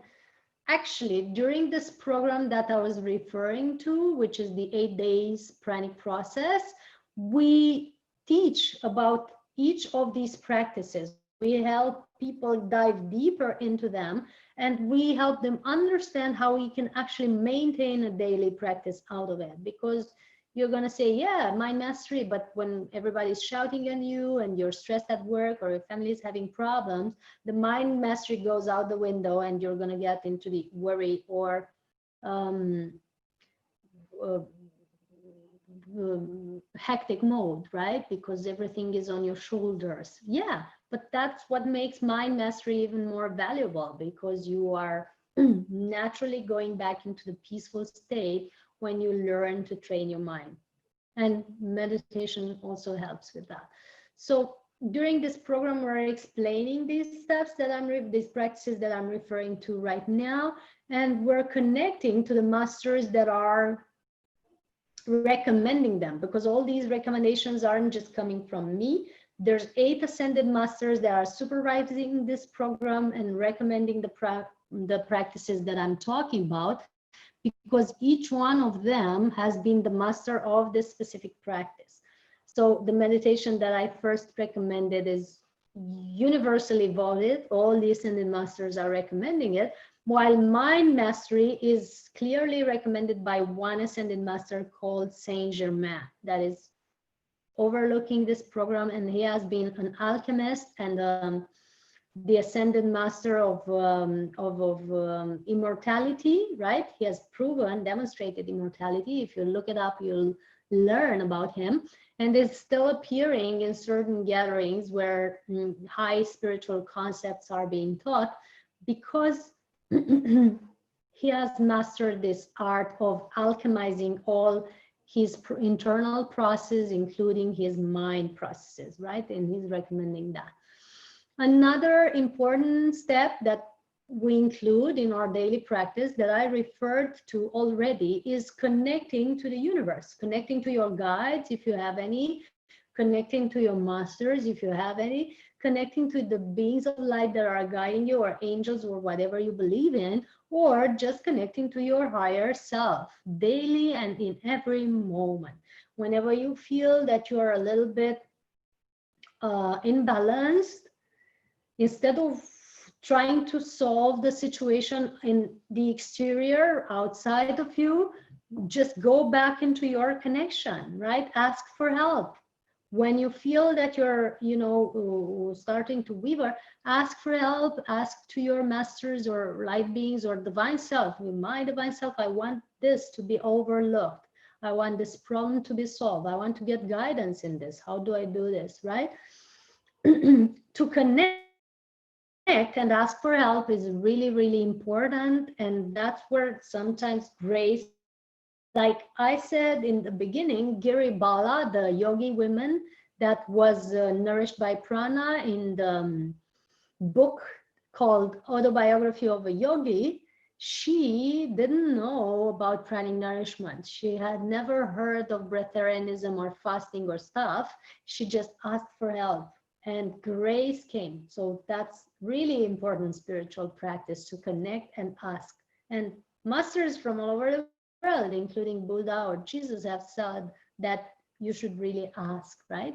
actually, during this program that I was referring to, which is the 8 days pranic process, we teach about each of these practices. We help people dive deeper into them, and we help them understand how we can actually maintain a daily practice out of it. Because you're going to say, yeah, mind mastery, but when everybody's shouting at you and you're stressed at work or your family is having problems, the mind mastery goes out the window and you're going to get into the worry or um, uh, hectic mode, right? Because everything is on your shoulders. Yeah, but that's what makes mind mastery even more valuable, because you are naturally going back into the peaceful state when you learn to train your mind. And meditation also helps with that. So during this program, we're explaining these steps that these practices that I'm referring to right now, and we're connecting to the masters that are recommending them, because all these recommendations aren't just coming from me. There's 8 ascended masters that are supervising this program and recommending the practices that I'm talking about, because each one of them has been the master of this specific practice. So the meditation that I first recommended is universally voted. All the ascended masters are recommending it, while mind mastery is clearly recommended by one ascended master called Saint Germain, that is overlooking this program, and he has been an alchemist and the ascended master of immortality, right? He has demonstrated immortality. If you look it up, you'll learn about him. And is still appearing in certain gatherings where high spiritual concepts are being taught, because he has mastered this art of alchemizing all his internal process, including his mind processes, right? And he's recommending that. Another important step that we include in our daily practice that I referred to already is connecting to the universe, connecting to your guides, if you have any, connecting to your masters, if you have any, connecting to the beings of light that are guiding you, or angels, or whatever you believe in, or just connecting to your higher self daily and in every moment. Whenever you feel that you are a little bit imbalanced, instead of trying to solve the situation in the exterior outside of you, just go back into your connection, right? Ask for help. When you feel that you're, starting to waver, ask for help, ask to your masters or light beings or divine self. My divine self, I want this to be overlooked. I want this problem to be solved. I want to get guidance in this. How do I do this, right? To connect and ask for help is really, really important. And that's where sometimes grace like I said in the beginning, Giri Bala, the yogi women that was nourished by prana in the book called Autobiography of a Yogi, she didn't know about pranic nourishment. She had never heard of breatharianism or fasting or stuff. She just asked for help and grace came. So that's really important spiritual practice, to connect and ask. And masters from all over the world, including Buddha or Jesus, have said that you should really ask, right?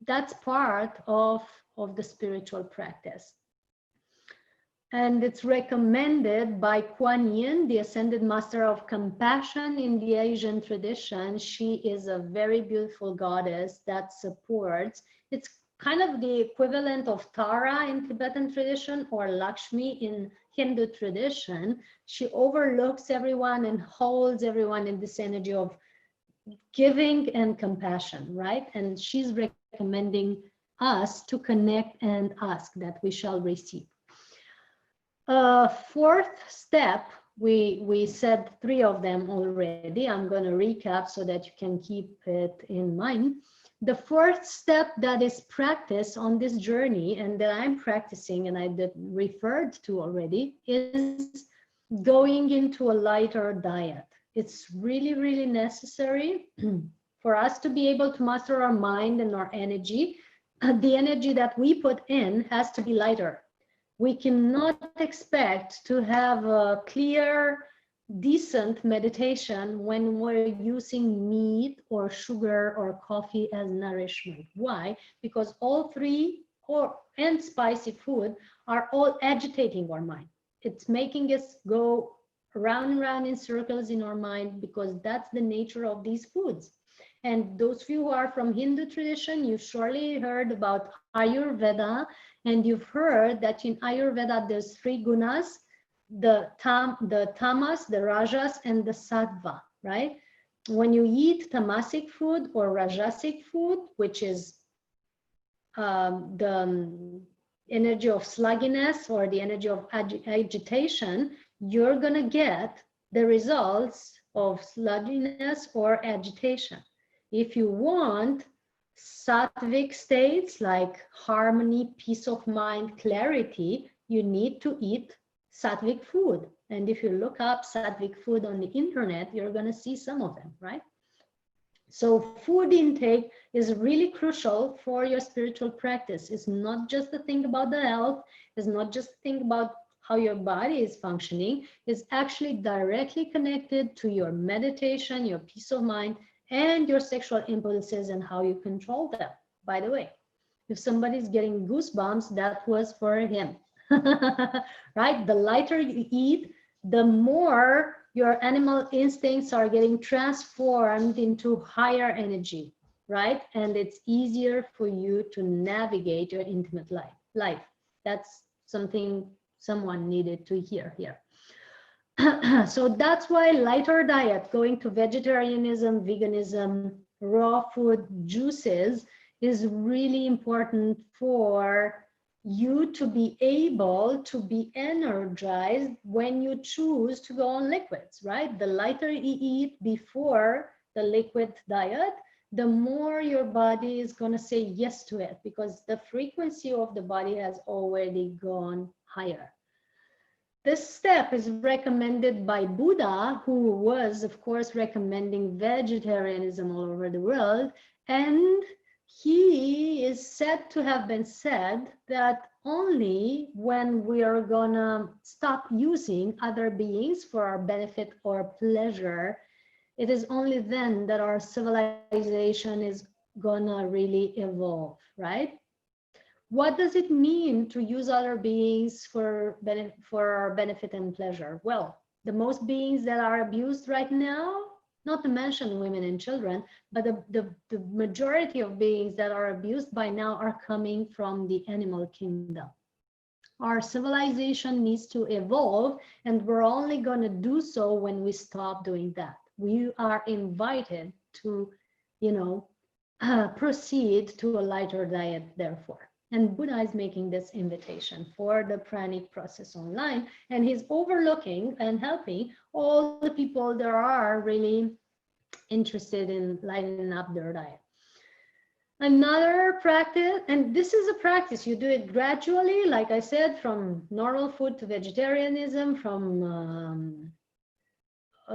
That's part of the spiritual practice. And it's recommended by Kuan Yin, the ascended master of compassion in the Asian tradition. She is a very beautiful goddess that supports, it's kind of the equivalent of Tara in Tibetan tradition or Lakshmi in Hindu tradition. She overlooks everyone and holds everyone in this energy of giving and compassion, right? And she's recommending us to connect and ask that we shall receive. Fourth step, we said 3 of them already. I'm going to recap so that you can keep it in mind. The fourth step that is practice on this journey and that I'm practicing and I referred to already is going into a lighter diet. It's really, really necessary for us to be able to master our mind and our energy. The energy that we put in has to be lighter. We cannot expect to have a clear, decent meditation when we're using meat or sugar or coffee as nourishment. Why? Because all 3 and spicy food are all agitating our mind. It's making us go around and around in circles in our mind, because that's the nature of these foods. And those of you who are from Hindu tradition, you surely heard about Ayurveda, and you've heard that in Ayurveda there's 3 gunas, the tamas, the rajas, and the sattva, right? When you eat tamasic food or rajasic food, which is the energy of slugginess or the energy of agitation, you're going to get the results of sluggishness or agitation. If you want sattvic states like harmony, peace of mind, clarity, you need to eat sattvic food. And if you look up sattvic food on the internet, you're going to see some of them, right? So food intake is really crucial for your spiritual practice. It's not just the thing about the health. It's not just the thing about how your body is functioning. It's actually directly connected to your meditation, your peace of mind, and your sexual impulses and how you control them. By the way, if somebody's getting goosebumps, that was for him, right? The lighter you eat, the more your animal instincts are getting transformed into higher energy, right? And it's easier for you to navigate your intimate life. That's something someone needed to hear here. So that's why lighter diet, going to vegetarianism, veganism, raw food, juices is really important for you to be able to be energized when you choose to go on liquids, right? The lighter you eat before the liquid diet, the more your body is going to say yes to it, because the frequency of the body has already gone higher. This step is recommended by Buddha, who was, of course, recommending vegetarianism all over the world. And he is said to have been said that only when we are gonna stop using other beings for our benefit or pleasure, it is only then that our civilization is gonna really evolve, right? What does it mean to use other beings for our benefit and pleasure? Well, the most beings that are abused right now, not to mention women and children, but the majority of beings that are abused by now are coming from the animal kingdom. Our civilization needs to evolve, and we're only going to do so when we stop doing that. We are invited to, proceed to a lighter diet, therefore. And Buddha is making this invitation for the pranic process online, and he's overlooking and helping all the people that are really interested in lightening up their diet. Another practice, and this is a practice, you do it gradually, like I said, from normal food to vegetarianism, from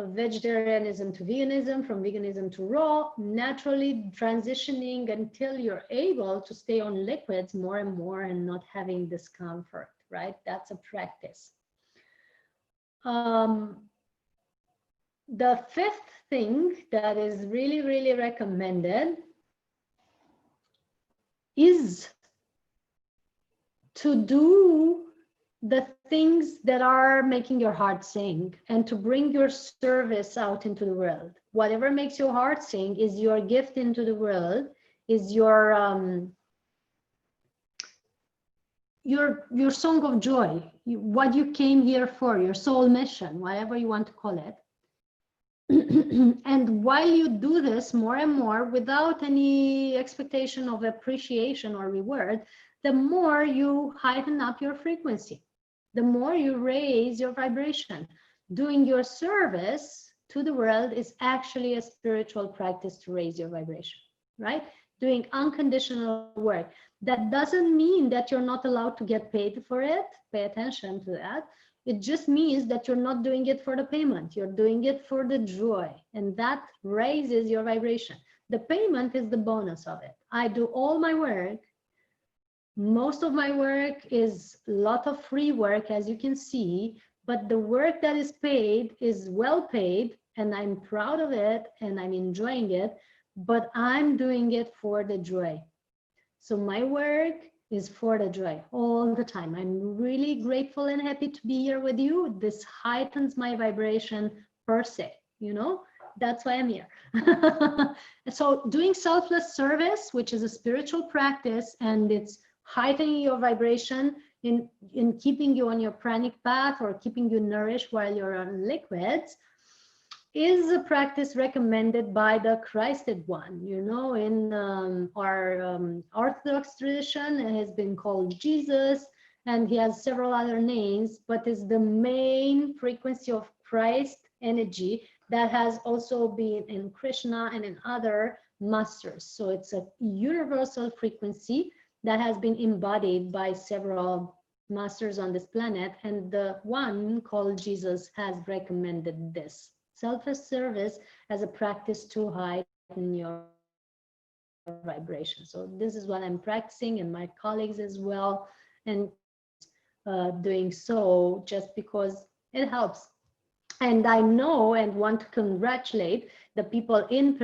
vegetarianism to veganism, from veganism to raw, naturally transitioning until you're able to stay on liquids more and more and not having discomfort, right? That's a practice. The fifth thing that is really, really recommended is to do the things that are making your heart sing and to bring your service out into the world. Whatever makes your heart sing is your gift into the world, is your song of joy, what you came here for, your soul mission, whatever you want to call it. And while you do this more and more without any expectation of appreciation or reward, the more you heighten up your frequency, the more you raise your vibration. Doing your service to the world is actually a spiritual practice to raise your vibration, right? Doing unconditional work. That doesn't mean that you're not allowed to get paid for it. Pay attention to that. It just means that you're not doing it for the payment. You're doing it for the joy, and that raises your vibration. The payment is the bonus of it. I do all my work. Most of my work is a lot of free work, as you can see, but the work that is paid is well paid, and I'm proud of it, and I'm enjoying it, but I'm doing it for the joy. So my work is for the joy all the time. I'm really grateful and happy to be here with you. This heightens my vibration per se, you know, that's why I'm here. So doing selfless service, which is a spiritual practice, and it's heightening your vibration in keeping you on your pranic path or keeping you nourished while you're on liquids, is a practice recommended by the Christed one. You know, in our Orthodox tradition, it has been called Jesus, and he has several other names, but is the main frequency of Christ energy that has also been in Krishna and in other masters. So it's a universal frequency that has been embodied by several masters on this planet, and the one called Jesus has recommended this selfless service as a practice to heighten your vibration. So this is what I'm practicing, and my colleagues as well, and doing so just because it helps. And I know and want to congratulate the people in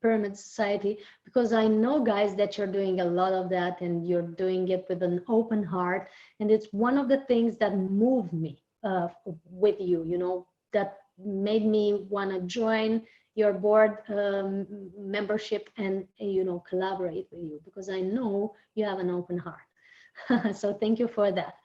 Pyramid Society, because I know, guys, that you're doing a lot of that, and you're doing it with an open heart, and it's one of the things that moved me with you, you know, that made me want to join your board membership and, you know, collaborate with you, because I know you have an open heart. So thank you for that.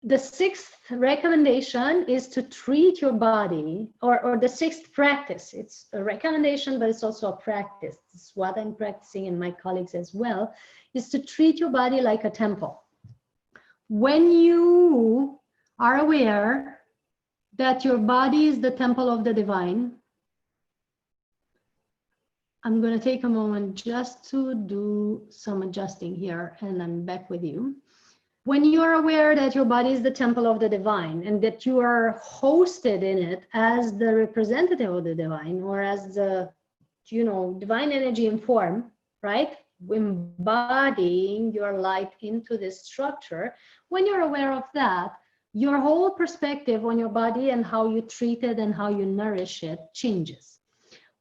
The sixth recommendation is to treat your body, or the sixth practice. It's a recommendation, but it's also a practice. It's what I'm practicing, and my colleagues as well, is to treat your body like a temple. When you are aware that your body is the temple of the divine, I'm going to take a moment just to do some adjusting here, and I'm back with you. When you are aware that your body is the temple of the divine, and that you are hosted in it as the representative of the divine, or as the, you know, divine energy in form, right? Embodying your light into this structure. When you're aware of that, your whole perspective on your body and how you treat it and how you nourish it changes.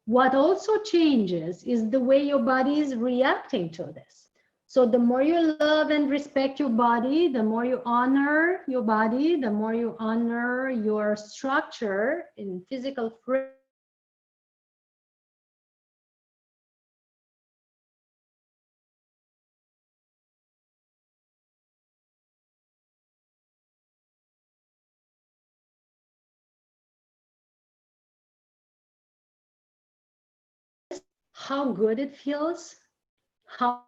What also changes is the way your body is reacting to this. So the more you love and respect your body, the more you honor your body, the more you honor your structure in physical frame, how good it feels, how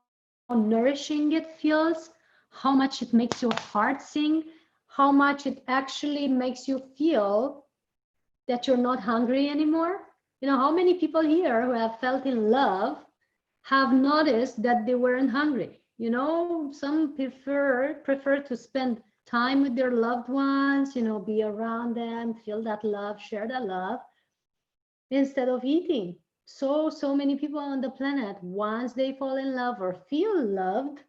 nourishing it feels, how much it makes your heart sing, how much it actually makes you feel that you're not hungry anymore. You know, how many people here who have felt in love have noticed that they weren't hungry? You know, some prefer to spend time with their loved ones, you know, be around them, feel that love, share that love, instead of eating. So many people on the planet, once they fall in love or feel loved,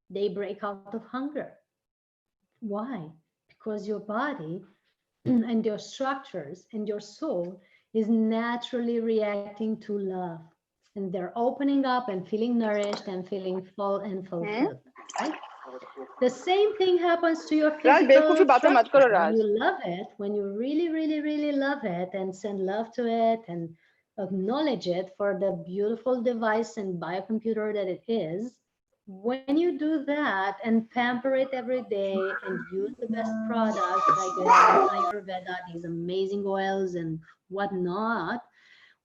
they break out of hunger. Why? Because your body and your structures and your soul is naturally reacting to love, and they're opening up and feeling nourished and feeling full and fulfilled, right? The same thing happens to your physical structure. When you love it, when you really love it and send love to it and acknowledge it for the beautiful device and biocomputer that it is, when you do that and pamper it every day and use the best products like we have in Ayurveda, these amazing oils and whatnot,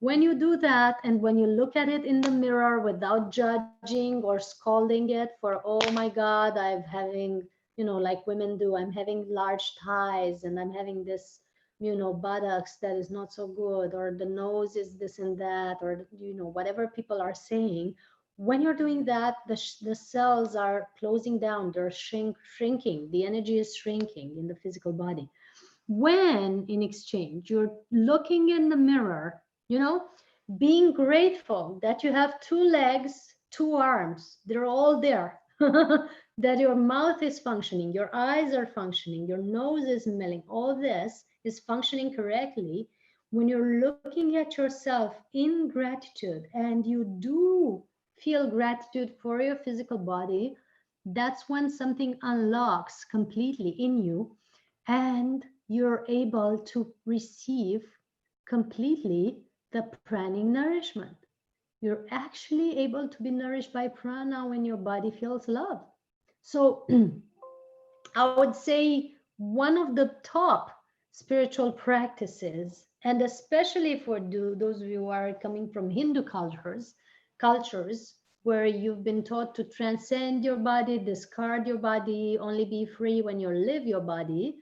when you do that and when you look at it in the mirror without judging or scolding it for, oh my God, I'm having, you know, like women do, I'm having large thighs and I'm having this, you know, buttocks that is not so good, or the nose is this and that, or, you know, whatever people are saying. When you're doing that, the cells are closing down, they're shrinking, the energy is shrinking in the physical body. When in exchange you're looking in the mirror, you know, being grateful that you have two legs, two arms, they're all there, that your mouth is functioning, your eyes are functioning, your nose is smelling, all this is functioning correctly. When you're looking at yourself in gratitude and you do feel gratitude for your physical body, that's when something unlocks completely in you and you're able to receive completely the pranic nourishment. You're actually able to be nourished by prana when your body feels love. So I would say one of the top spiritual practices, and especially for those of you who are coming from Hindu cultures where you've been taught to transcend your body, discard your body, only be free when you live your body.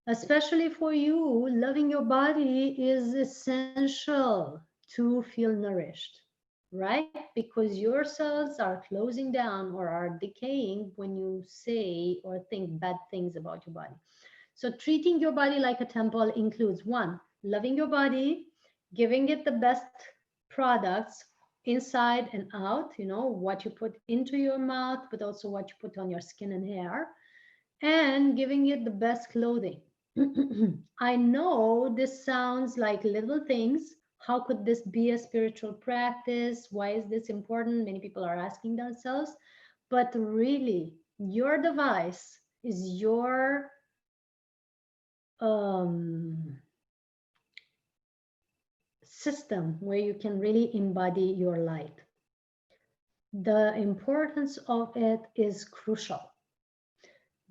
Especially for you, loving your body is essential to feel nourished, right? Because your cells are closing down or are decaying when you say or think bad things about your body. So, treating your body like a temple includes one, loving your body, giving it the best products inside and out, you know, what you put into your mouth, but also what you put on your skin and hair, and giving it the best clothing. I know this sounds like little things. How could this be a spiritual practice? Why is this important? Many people are asking themselves. But really, your device is your um, system where you can really embody your light. The importance of it is crucial.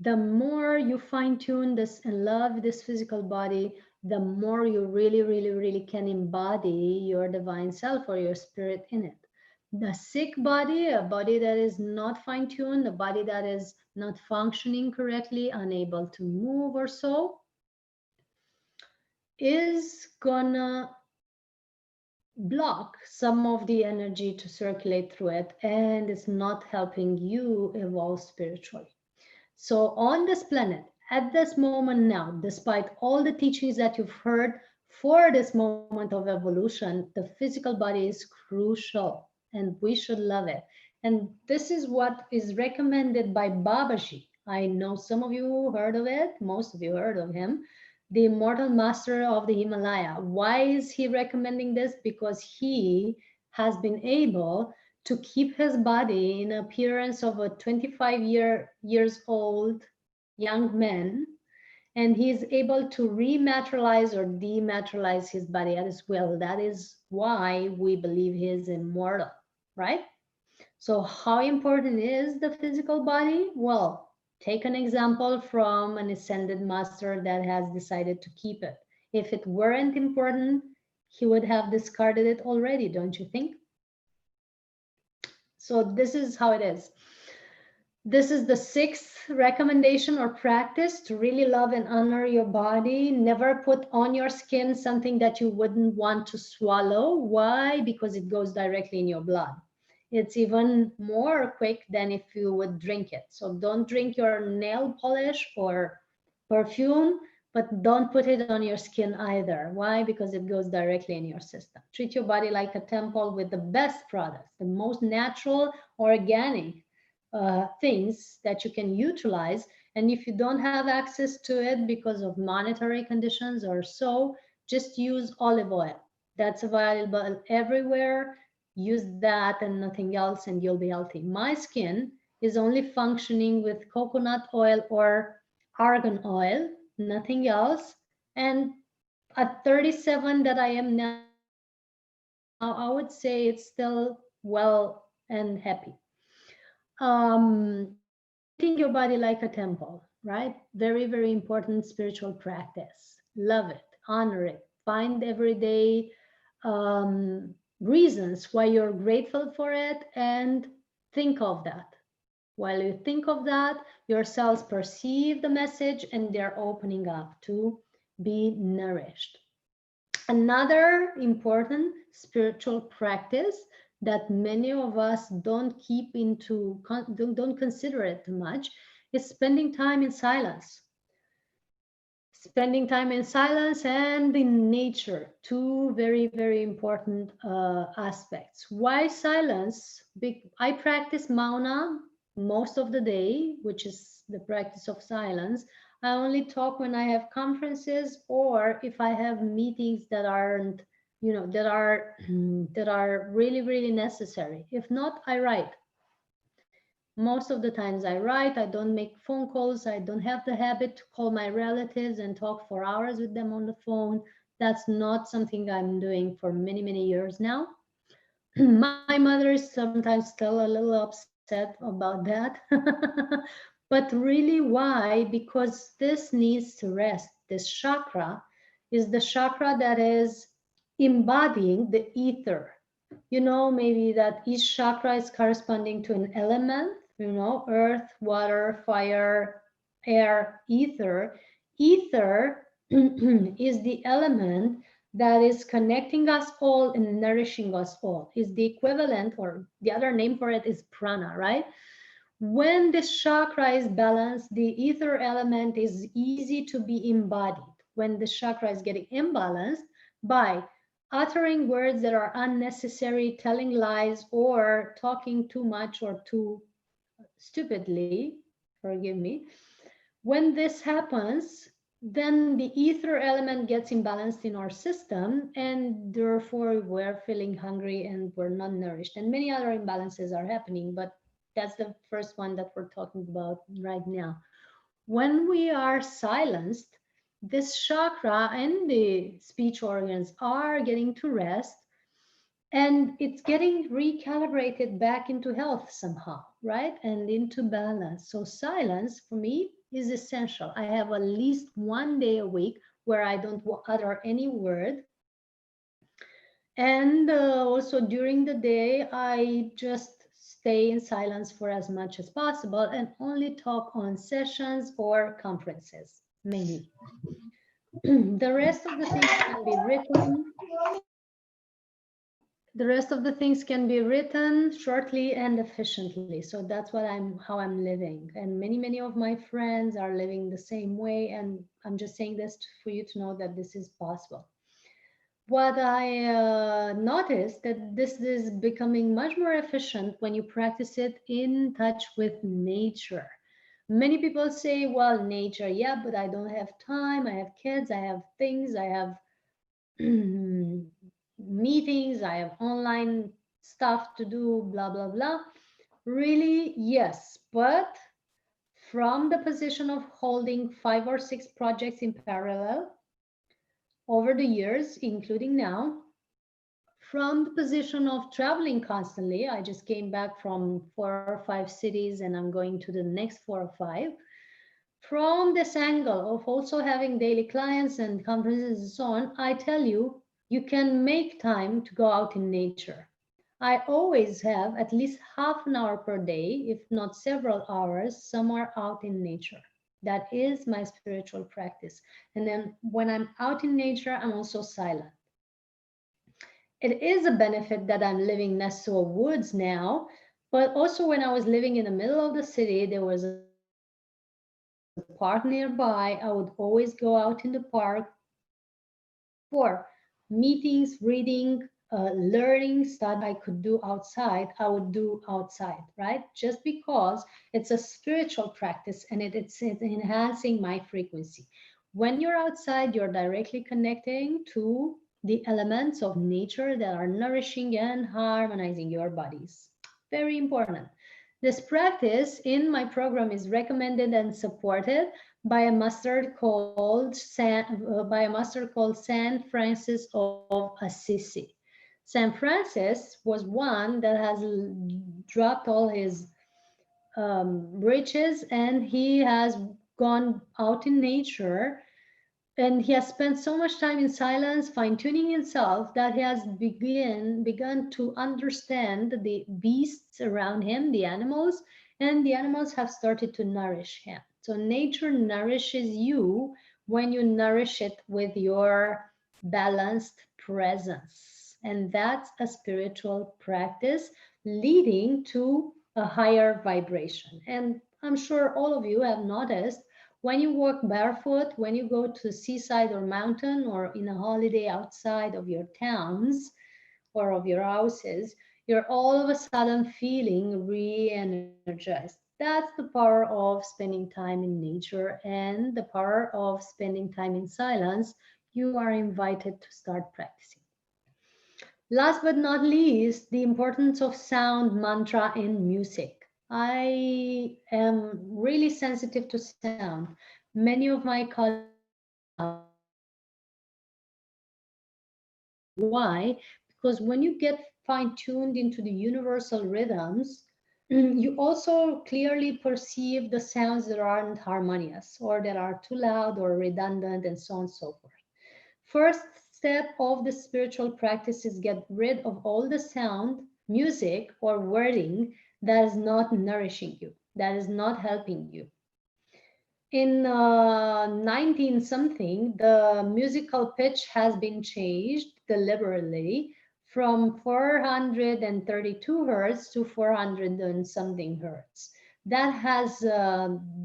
The more you fine tune this and love this physical body, the more you really can embody your divine self or your spirit in it. The sick body, a body that is not fine tuned, a body that is not functioning correctly, unable to move or so, is gonna block some of the energy to circulate through it, and it's not helping you evolve spiritually. So on this planet, at this moment now, despite all the teachings that you've heard for this moment of evolution, the physical body is crucial and we should love it. And this is what is recommended by Babaji. I know some of you heard of it, most of you heard of him, the immortal master of the Himalaya. Why is he recommending this? Because he has been able to keep his body in appearance of a 25 years old young man, and he's able to rematerialize or dematerialize his body at his will. That is why we believe he is immortal, right? So how important is the physical body? Well, take an example from an ascended master that has decided to keep it. If it weren't important, he would have discarded it already, don't you think? So this is how it is. This is the sixth recommendation or practice to really love and honor your body. Never put on your skin something that you wouldn't want to swallow. Why? Because it goes directly in your blood. It's even more quick than if you would drink it. So don't drink your nail polish or perfume, but don't put it on your skin either. Why? Because it goes directly in your system. Treat your body like a temple with the best products, the most natural, organic things that you can utilize. And if you don't have access to it because of monetary conditions or so, just use olive oil. That's available everywhere. Use that and nothing else, and you'll be healthy. My skin is only functioning with coconut oil or argan oil, nothing else. And at 37 that I am now, I would say it's still well and happy. Treating your body like a temple, right? Very, very important spiritual practice. Love it, honor it, find everyday reasons why you're grateful for it, and think of that. While you think of that, your cells perceive the message and they're opening up to be nourished. Another important spiritual practice that many of us don't keep into, don't consider it too much, is spending time in silence. Spending time in silence and in nature, two very, very important aspects. Why silence? I practice mauna most of the day, which is the practice of silence. I only talk when I have conferences or if I have meetings that aren't, that are that are really, really necessary. If not, I write. Most of the times I write, I don't make phone calls. I don't have the habit to call my relatives and talk for hours with them on the phone. That's not something I'm doing for many, many years now. My mother is sometimes still a little upset about that. But really, why? Because this needs to rest. This chakra is the chakra that is embodying the ether. Maybe that each chakra is corresponding to an element, earth, water, fire, air, ether. Ether is the element that is connecting us all and nourishing us all, is the equivalent, or the other name for it is prana, right? When this chakra is balanced, the ether element is easy to be embodied. When the chakra is getting imbalanced by uttering words that are unnecessary, telling lies, or talking too much or too stupidly, forgive me, when this happens, then the ether element gets imbalanced in our system, and therefore we're feeling hungry and we're not nourished. And many other imbalances are happening, but that's the first one that we're talking about right now. When we are silenced, this chakra and the speech organs are getting to rest, and it's getting recalibrated back into health somehow, right? And into balance. So silence for me is essential. I have at least one day a week where I don't utter any word. And also during the day, I just stay in silence for as much as possible and only talk on sessions or conferences, mainly. The rest of the things can be written. The rest of the things can be written shortly and efficiently. So that's how I'm living. And many of my friends are living the same way. And I'm just saying this for you to know that this is possible. What I noticed that this is becoming much more efficient when you practice it in touch with nature. Many people say, well, nature, yeah, but I don't have time. I have kids, I have things, I have meetings, I have online stuff to do, blah, blah, blah. Really, yes, but from the position of holding 5 or 6 projects in parallel over the years, including now, from the position of traveling constantly, I just came back from 4 or 5 cities and I'm going to the next 4 or 5. From this angle of also having daily clients and conferences and so on, I tell you, you can make time to go out in nature. I always have at least half an hour per day, if not several hours, somewhere out in nature. That is my spiritual practice. And then when I'm out in nature, I'm also silent. It is a benefit that I'm living next to a woods now, but also when I was living in the middle of the city, there was a park nearby. I would always go out in the park for meetings, reading, learning, study, I could do outside, I would do outside, right? Just because it's a spiritual practice and it's enhancing my frequency. When you're outside, you're directly connecting to the elements of nature that are nourishing and harmonizing your bodies. Very important. This practice in my program is recommended and supported by a master called San Francis of Assisi. San Francis was one that has dropped all his riches and he has gone out in nature and he has spent so much time in silence fine-tuning himself that he has begun to understand the beasts around him, the animals, and the animals have started to nourish him. So nature nourishes you when you nourish it with your balanced presence, and that's a spiritual practice leading to a higher vibration. And I'm sure all of you have noticed when you walk barefoot, when you go to the seaside or mountain or in a holiday outside of your towns or of your houses, you're all of a sudden feeling re-energized. That's the power of spending time in nature and the power of spending time in silence. You are invited to start practicing. Last but not least, the importance of sound mantra in music. I am really sensitive to sound. Many of my colleagues are as well. Why? Because when you get fine-tuned into the universal rhythms, you also clearly perceive the sounds that aren't harmonious or that are too loud or redundant and so on and so forth. First step of the spiritual practice is get rid of all the sound, music, or wording that is not nourishing you, that is not helping you. In 19 something, the musical pitch has been changed deliberately from 432 hertz to 400 and something hertz. That has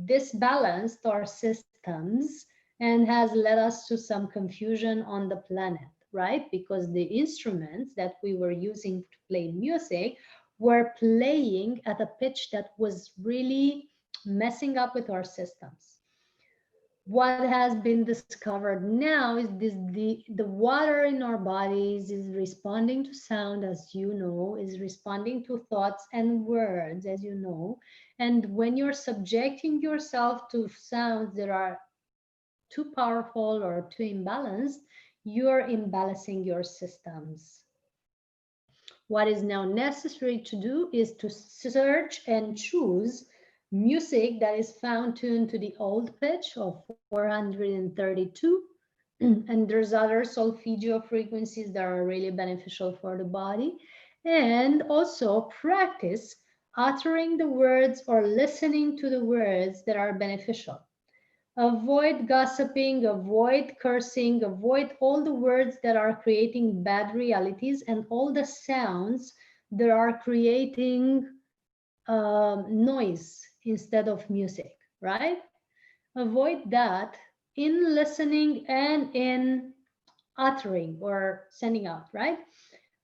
disbalanced our systems and has led us to some confusion on the planet, right? Because the instruments that we were using to play music were playing at a pitch that was really messing up with our systems. What has been discovered now is the water in our bodies is responding to sound, as you know, is responding to thoughts and words, as you know. And when you're subjecting yourself to sounds that are too powerful or too imbalanced, you're imbalancing your systems. What is now necessary to do is to search and choose music that is found tuned to the old pitch of 432. And there's other solfeggio frequencies that are really beneficial for the body. And also practice uttering the words or listening to the words that are beneficial. Avoid gossiping, avoid cursing, avoid all the words that are creating bad realities and all the sounds that are creating noise instead of music, right? Avoid that in listening and in uttering or sending out, right?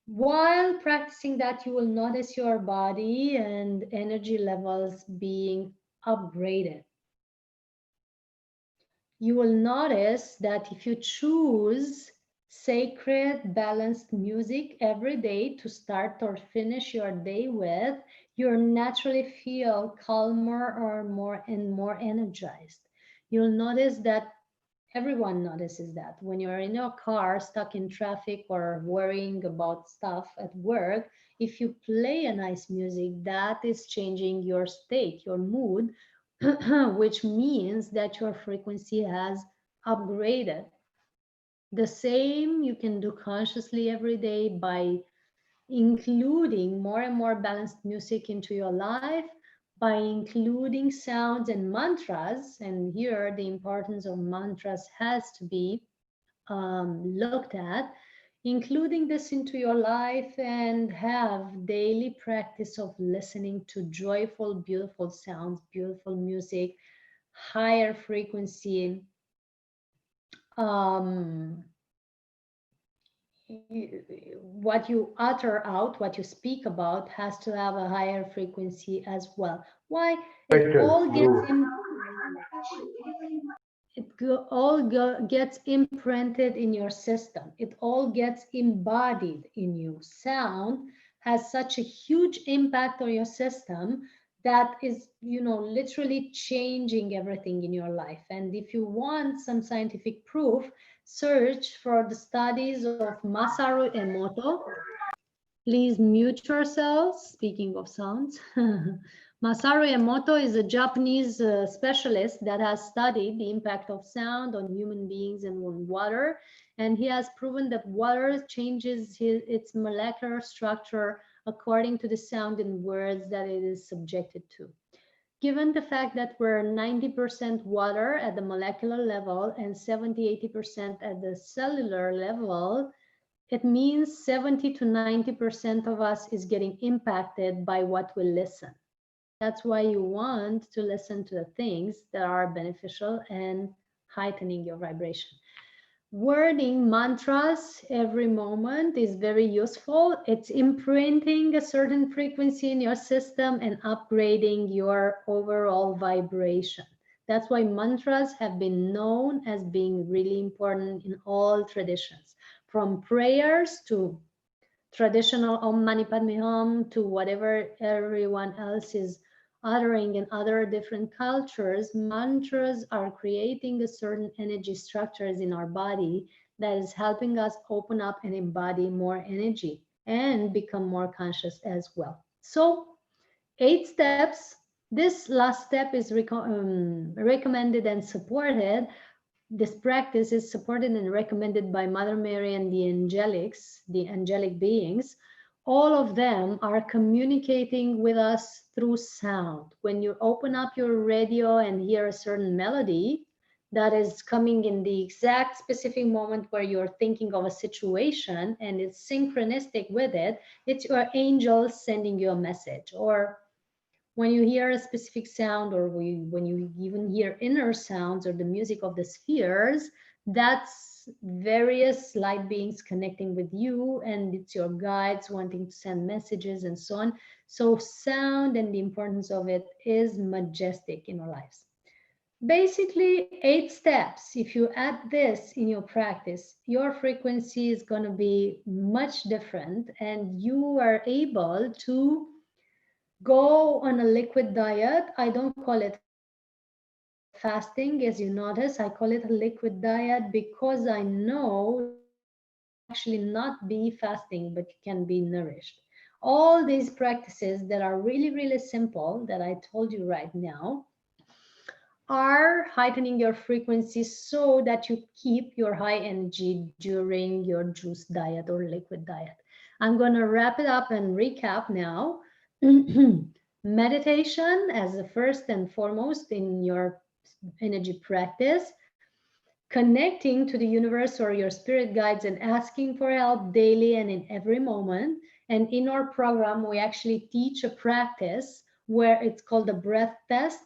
While practicing that, you will notice your body and energy levels being upgraded. You will notice that if you choose sacred, balanced music every day to start or finish your day with, you'll naturally feel calmer or more energized. You'll notice that everyone notices that when you're in your car stuck in traffic or worrying about stuff at work, if you play a nice music, that is changing your state, your mood, which means that your frequency has upgraded. The same you can do consciously every day by including more and more balanced music into your life, by including sounds and mantras. And here the importance of mantras has to be looked at, including this into your life, and have daily practice of listening to joyful, beautiful sounds, beautiful music, higher frequency. Um, what you utter out, what you speak about, has to have a higher frequency as well. Why? It all gets in, gets imprinted in your system. It all gets embodied in you. Sound has such a huge impact on your system that is, literally changing everything in your life. And if you want some scientific proof, search for the studies of Masaru Emoto. Please mute yourselves. Speaking of sounds, Masaru Emoto is a Japanese specialist that has studied the impact of sound on human beings and on water. And he has proven that water changes its molecular structure according to the sound and words that it is subjected to. Given the fact that we're 90% water at the molecular level and 70-80% at the cellular level, it means 70 to 90% of us is getting impacted by what we listen. That's why you want to listen to the things that are beneficial and heightening your vibration. Wording mantras every moment is very useful. It's imprinting a certain frequency in your system and upgrading your overall vibration. That's why mantras have been known as being really important in all traditions, from prayers to traditional Om Mani Padme Hum to whatever everyone else is uttering in other different cultures. Mantras are creating a certain energy structures in our body that is helping us open up and embody more energy and become more conscious as well. So 8 steps. This last step is recommended and supported. This practice is supported and recommended by Mother Mary and the angelics, the angelic beings. All of them are communicating with us through sound. When you open up your radio and hear a certain melody that is coming in the exact specific moment where you're thinking of a situation and it's synchronistic with it, it's your angel sending you a message. Or when you hear a specific sound, or when you even hear inner sounds or the music of the spheres, that's various light beings connecting with you, and it's your guides wanting to send messages and so on. So sound and the importance of it is majestic in our lives. Basically 8 steps. If you add this in your practice, your frequency is going to be much different, and you are able to go on a liquid diet. I don't call it fasting, as you notice. I call it a liquid diet because I know that you can actually not be fasting, but you can be nourished. All these practices that are really, really simple that I told you right now are heightening your frequency so that you keep your high energy during your juice diet or liquid diet. I'm going to wrap it up and recap now. Meditation as the first and foremost in your energy practice, connecting to the universe or your spirit guides and asking for help daily and in every moment. And in our program, we actually teach a practice where it's called the breath test,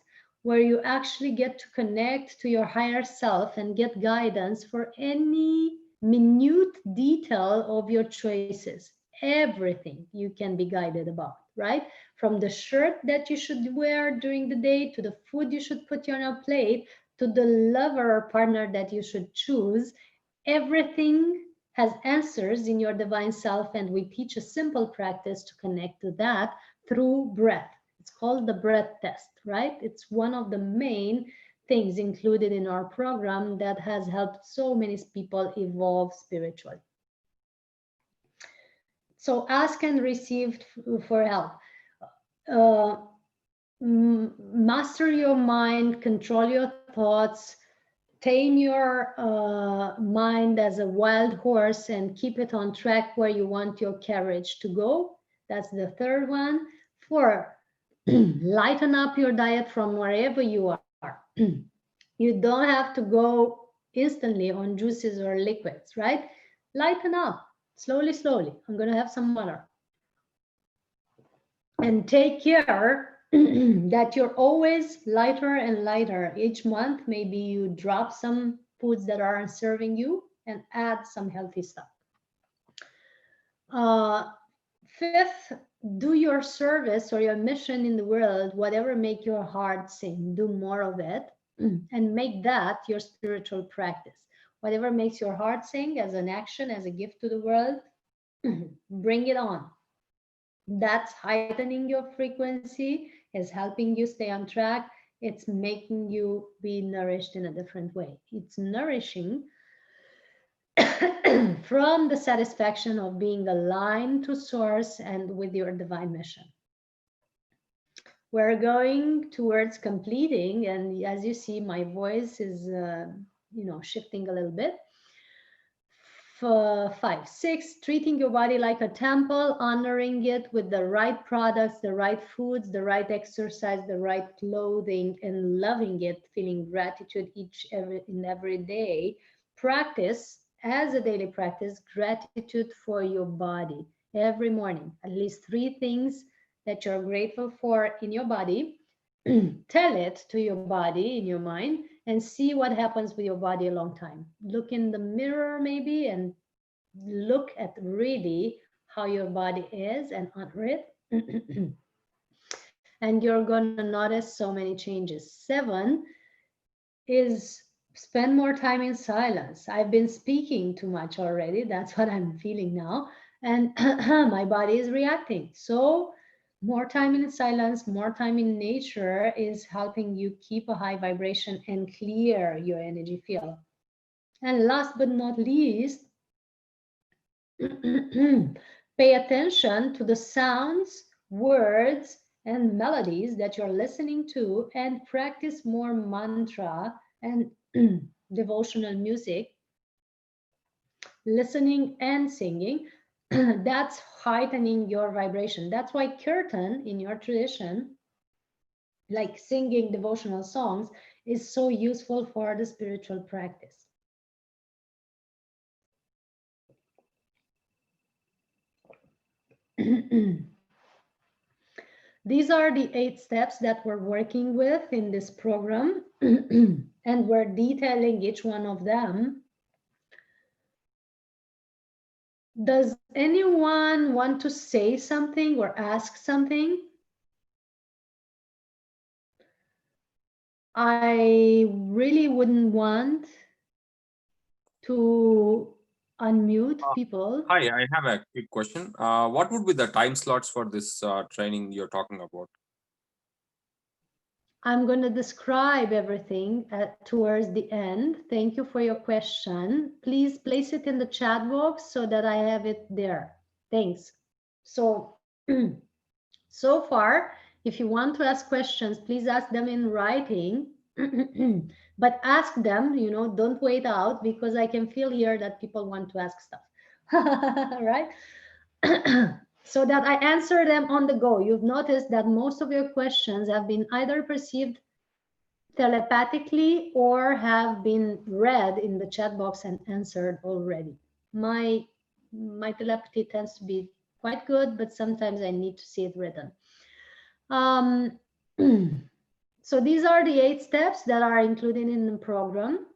where you actually get to connect to your higher self and get guidance for any minute detail of your choices. Everything you can be guided about, right? From the shirt that you should wear during the day, to the food you should put on your plate, to the lover or partner that you should choose. Everything has answers in your divine self, and we teach a simple practice to connect to that through breath. It's called the breath test, right? It's one of the main things included in our program that has helped so many people evolve spiritually. So ask and receive for help. Master your mind, control your thoughts, tame your mind as a wild horse and keep it on track where you want your carriage to go. That's the third one. 4, lighten up your diet from wherever you are. You don't have to go instantly on juices or liquids, right? Lighten up slowly, slowly. I'm going to have some water. And take care that you're always lighter and lighter. Each month, maybe you drop some foods that aren't serving you and add some healthy stuff. 5th, do your service or your mission in the world, whatever make your heart sing, do more of it and make that your spiritual practice. Whatever makes your heart sing as an action, as a gift to the world, bring it on. That's heightening your frequency, is helping you stay on track. It's making you be nourished in a different way. It's nourishing from the satisfaction of being aligned to source and with your divine mission. We're going towards completing, and as you see, my voice is shifting a little bit. 5, 6, treating your body like a temple, honoring it with the right products, the right foods, the right exercise, the right clothing, and loving it, feeling gratitude every day. Practice as a daily practice gratitude for your body every morning. At least 3 things that you're grateful for in your body. Tell it to your body in your mind and see what happens with your body a long time. Look in the mirror maybe and look at really how your body is and honor it. And you're going to notice so many changes. 7 is spend more time in silence. I've been speaking too much already. That's what I'm feeling now. And my body is reacting. So more time in silence, more time in nature is helping you keep a high vibration and clear your energy field. And last but not least, pay attention to the sounds, words, and melodies that you're listening to and practice more mantra and devotional music, listening and singing. That's heightening your vibration. That's why kirtan in your tradition, like singing devotional songs, is so useful for the spiritual practice. These are the 8 steps that we're working with in this program, and we're detailing each one of them. Does anyone want to say something or ask something? I really wouldn't want to unmute people. Hi, I have a quick question. What would be the time slots for this training you're talking about? I'm going to describe everything towards the end. Thank you for your question. Please place it in the chat box so that I have it there. Thanks. So, so far, if you want to ask questions, please ask them in writing. But ask them, don't wait out, because I can feel here that people want to ask stuff. Right? So that I answer them on the go. You've noticed that most of your questions have been either perceived telepathically or have been read in the chat box and answered already. My telepathy tends to be quite good, but sometimes I need to see it written. So these are the 8 steps that are included in the program.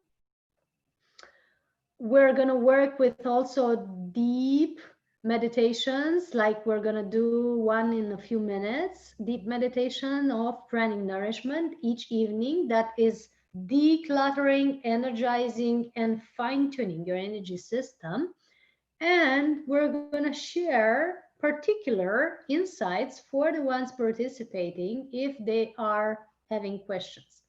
We're going to work with also deep meditations, like we're going to do one in a few minutes, deep meditation of pranic nourishment each evening that is decluttering, energizing, and fine-tuning your energy system. And we're going to share particular insights for the ones participating if they are having questions.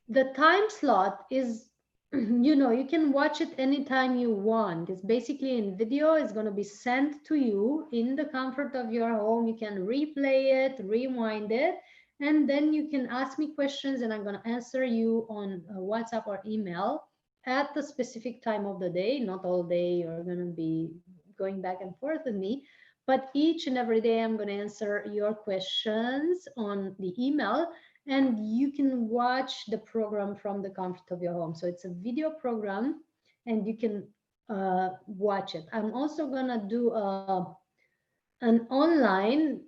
The time slot is, you can watch it anytime you want. It's basically in video. It's going to be sent to you in the comfort of your home. You can replay it, rewind it, and then you can ask me questions and I'm going to answer you on WhatsApp or email at the specific time of the day. Not all day you're going to be going back and forth with me, but each and every day I'm going to answer your questions on the email, and you can watch the program from the comfort of your home. So it's a video program and you can watch it. I'm also going to do an online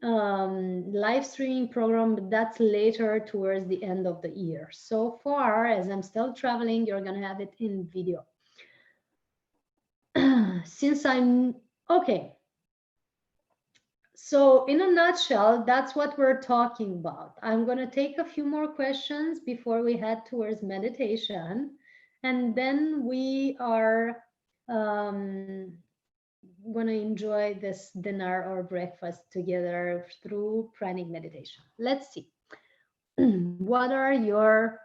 live streaming program, but that's later towards the end of the year. So far, as I'm still traveling, you're going to have it in video. Since I'm okay. So in a nutshell, that's what we're talking about. I'm going to take a few more questions before we head towards meditation. And then we are going to enjoy this dinner or breakfast together through pranic meditation. Let's see. What are your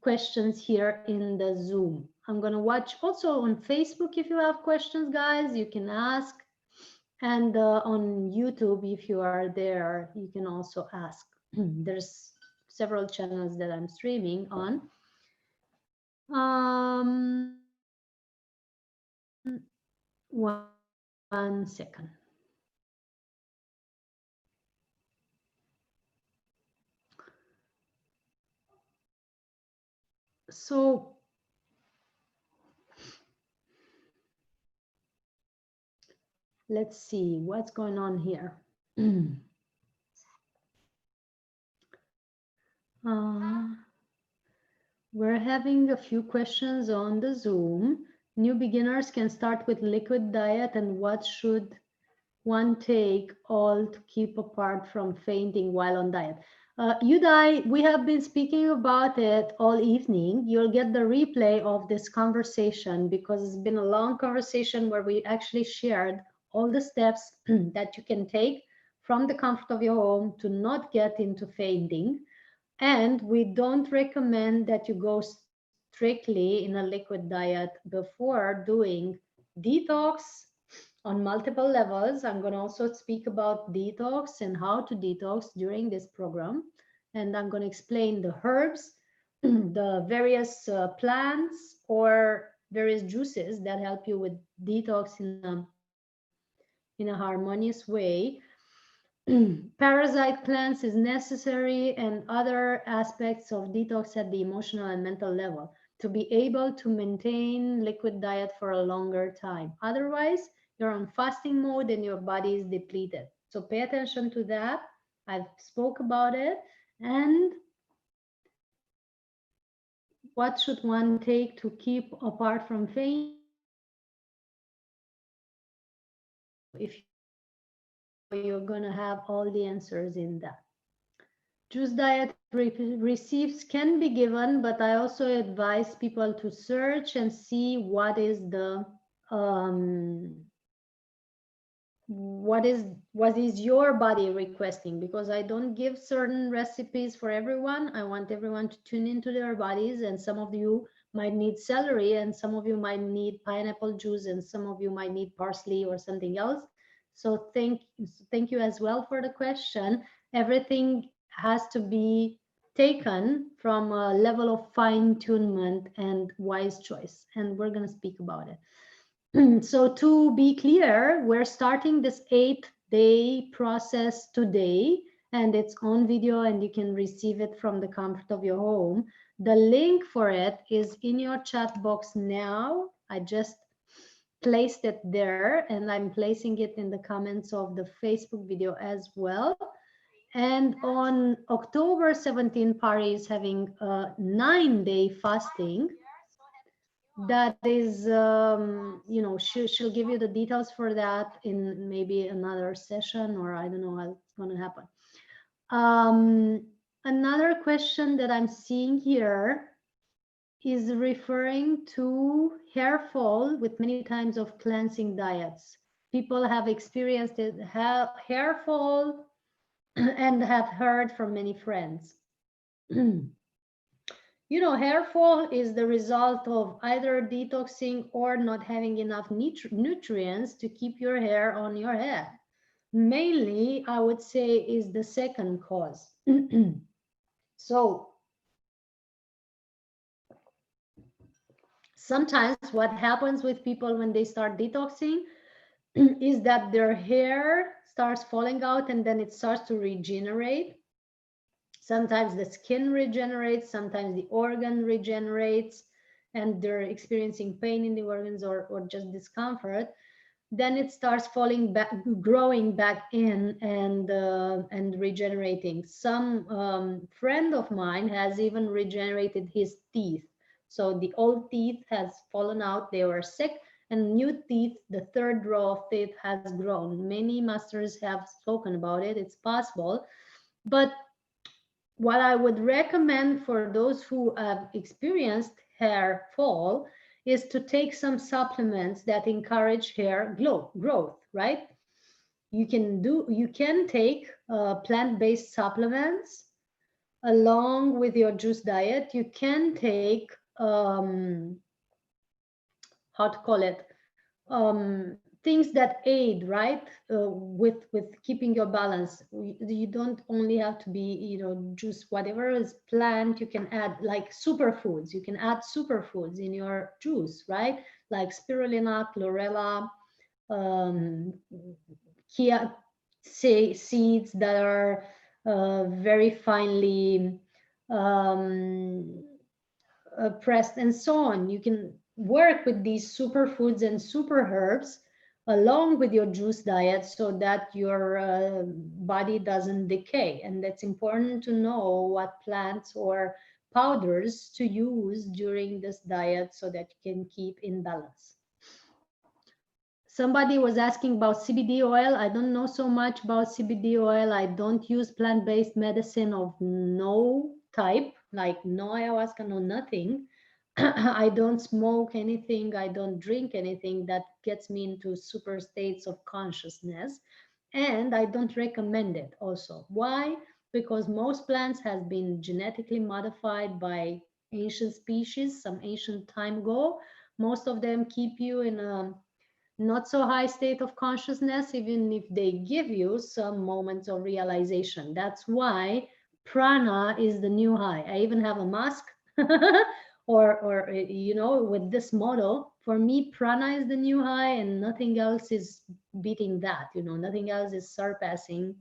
questions here in the Zoom? I'm going to watch also on Facebook. If you have questions, guys, you can ask. And on YouTube, if you are there, you can also ask. There's several channels that I'm streaming on. One second. So let's see what's going on here. We're having a few questions on the Zoom. New beginners can start with liquid diet, and what should one take all to keep apart from fainting while on diet? Uday, we have been speaking about it all evening. You'll get the replay of this conversation because it's been a long conversation where we actually shared all the steps that you can take from the comfort of your home to not get into fainting. And we don't recommend that you go strictly in a liquid diet before doing detox on multiple levels. I'm going to also speak about detox and how to detox during this program. And I'm going to explain the herbs, the various plants or various juices that help you with detox in a harmonious way. Parasite cleanse is necessary, and other aspects of detox at the emotional and mental level to be able to maintain liquid diet for a longer time. Otherwise, you're on fasting mode and your body is depleted. So pay attention to that. I've spoke about it. And what should one take to keep apart from fainting? If you're going to have all the answers in that. Juice diet receipts can be given, but I also advise people to search and see what is the what is your body requesting, because I don't give certain recipes for everyone. I want everyone to tune into their bodies, and some of you might need celery and some of you might need pineapple juice and some of you might need parsley or something else. So thank you as well for the question. Everything has to be taken from a level of fine-tunement and wise choice, and we're going to speak about it. So to be clear, we're starting this 8-day process today, and it's on video and you can receive it from the comfort of your home. The link for it is in your chat box now. I just placed it there, and I'm placing it in the comments of the Facebook video as well. And on October 17, Pari is having a 9-day fasting. That is, you know, she'll give you the details for that in maybe another session, or I don't know how it's going to happen. Another question that I'm seeing here is referring to hair fall with many times of cleansing diets. People have experienced it, hair fall, and have heard from many friends. You know, hair fall is the result of either detoxing or not having enough nutrients to keep your hair on your head. mainly I would say is the second cause. So sometimes what happens with people when they start detoxing is that their hair starts falling out and then it starts to regenerate. Sometimes the skin regenerates, sometimes the organ regenerates, and they're experiencing pain in the organs or just discomfort. Then it starts falling back, growing back in, and regenerating. Some friend of mine has even regenerated his teeth. So the old teeth has fallen out, they were sick, and new teeth, the third row of teeth has grown. Many masters have spoken about it. It's possible. But what I would recommend for those who have experienced hair fall is to take some supplements that encourage hair growth, right? You can take plant-based supplements along with your juice diet. You can take how to call it, things that aid, right, with keeping your balance. You don't only have to be, juice. Whatever is plant, you can add like superfoods. You can add superfoods in your juice, right? Like spirulina, chlorella, um, chia seeds that are very finely um, pressed, and so on. You can work with these superfoods and super herbs along with your juice diet so that your body doesn't decay. And that's important to know what plants or powders to use during this diet so that you can keep in balance. Somebody was asking about CBD oil. I don't know so much about CBD oil. I don't use plant-based medicine of no type, like no ayahuasca, no nothing. I don't smoke anything. I don't drink anything that gets me into super states of consciousness. And I don't recommend it also. Why? Because most plants have been genetically modified by ancient species some ancient time ago. Most of them keep you in a not so high state of consciousness, even if they give you some moments of realization. That's why prana is the new high. I even have a mask or with this motto. For me, prana is the new high and nothing else is beating that. Nothing else is surpassing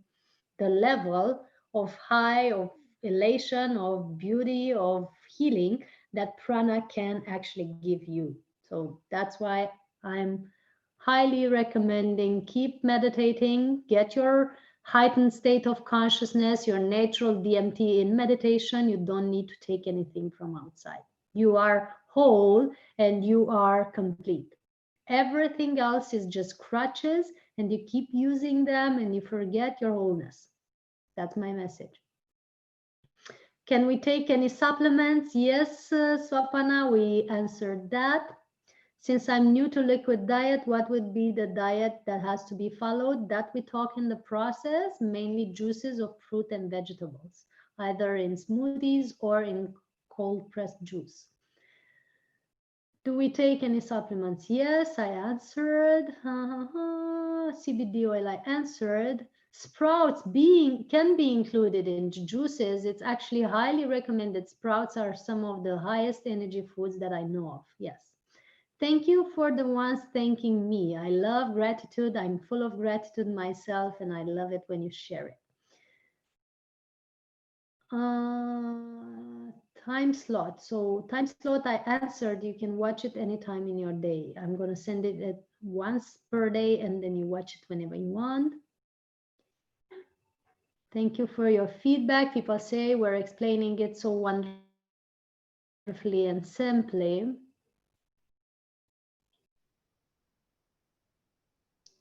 the level of high, of elation, of beauty, of healing that prana can actually give you. So that's why I'm highly recommending keep meditating, get your heightened state of consciousness, your natural DMT in meditation. You don't need to take anything from outside. You are whole and you are complete. Everything else is just crutches, and you keep using them and you forget your wholeness. That's my message. Can we take any supplements? Yes, Swapana, we answered that. Since I'm new to liquid diet, what would be the diet that has to be followed? That we talk in the process, mainly juices of fruit and vegetables, either in smoothies or in cold pressed juice. Do we take any supplements? Yes, I answered. CBD oil, I answered. Sprouts can be included in juices. It's actually highly recommended. Sprouts are some of the highest energy foods that I know of. Yes. Thank you for the ones thanking me. I love gratitude. I'm full of gratitude myself, and I love it when you share it. Time slot. So time slot, I answered. You can watch it anytime in your day. I'm going to send it at once per day, and then you watch it whenever you want. Thank you for your feedback. People say we're explaining it so wonderfully and simply.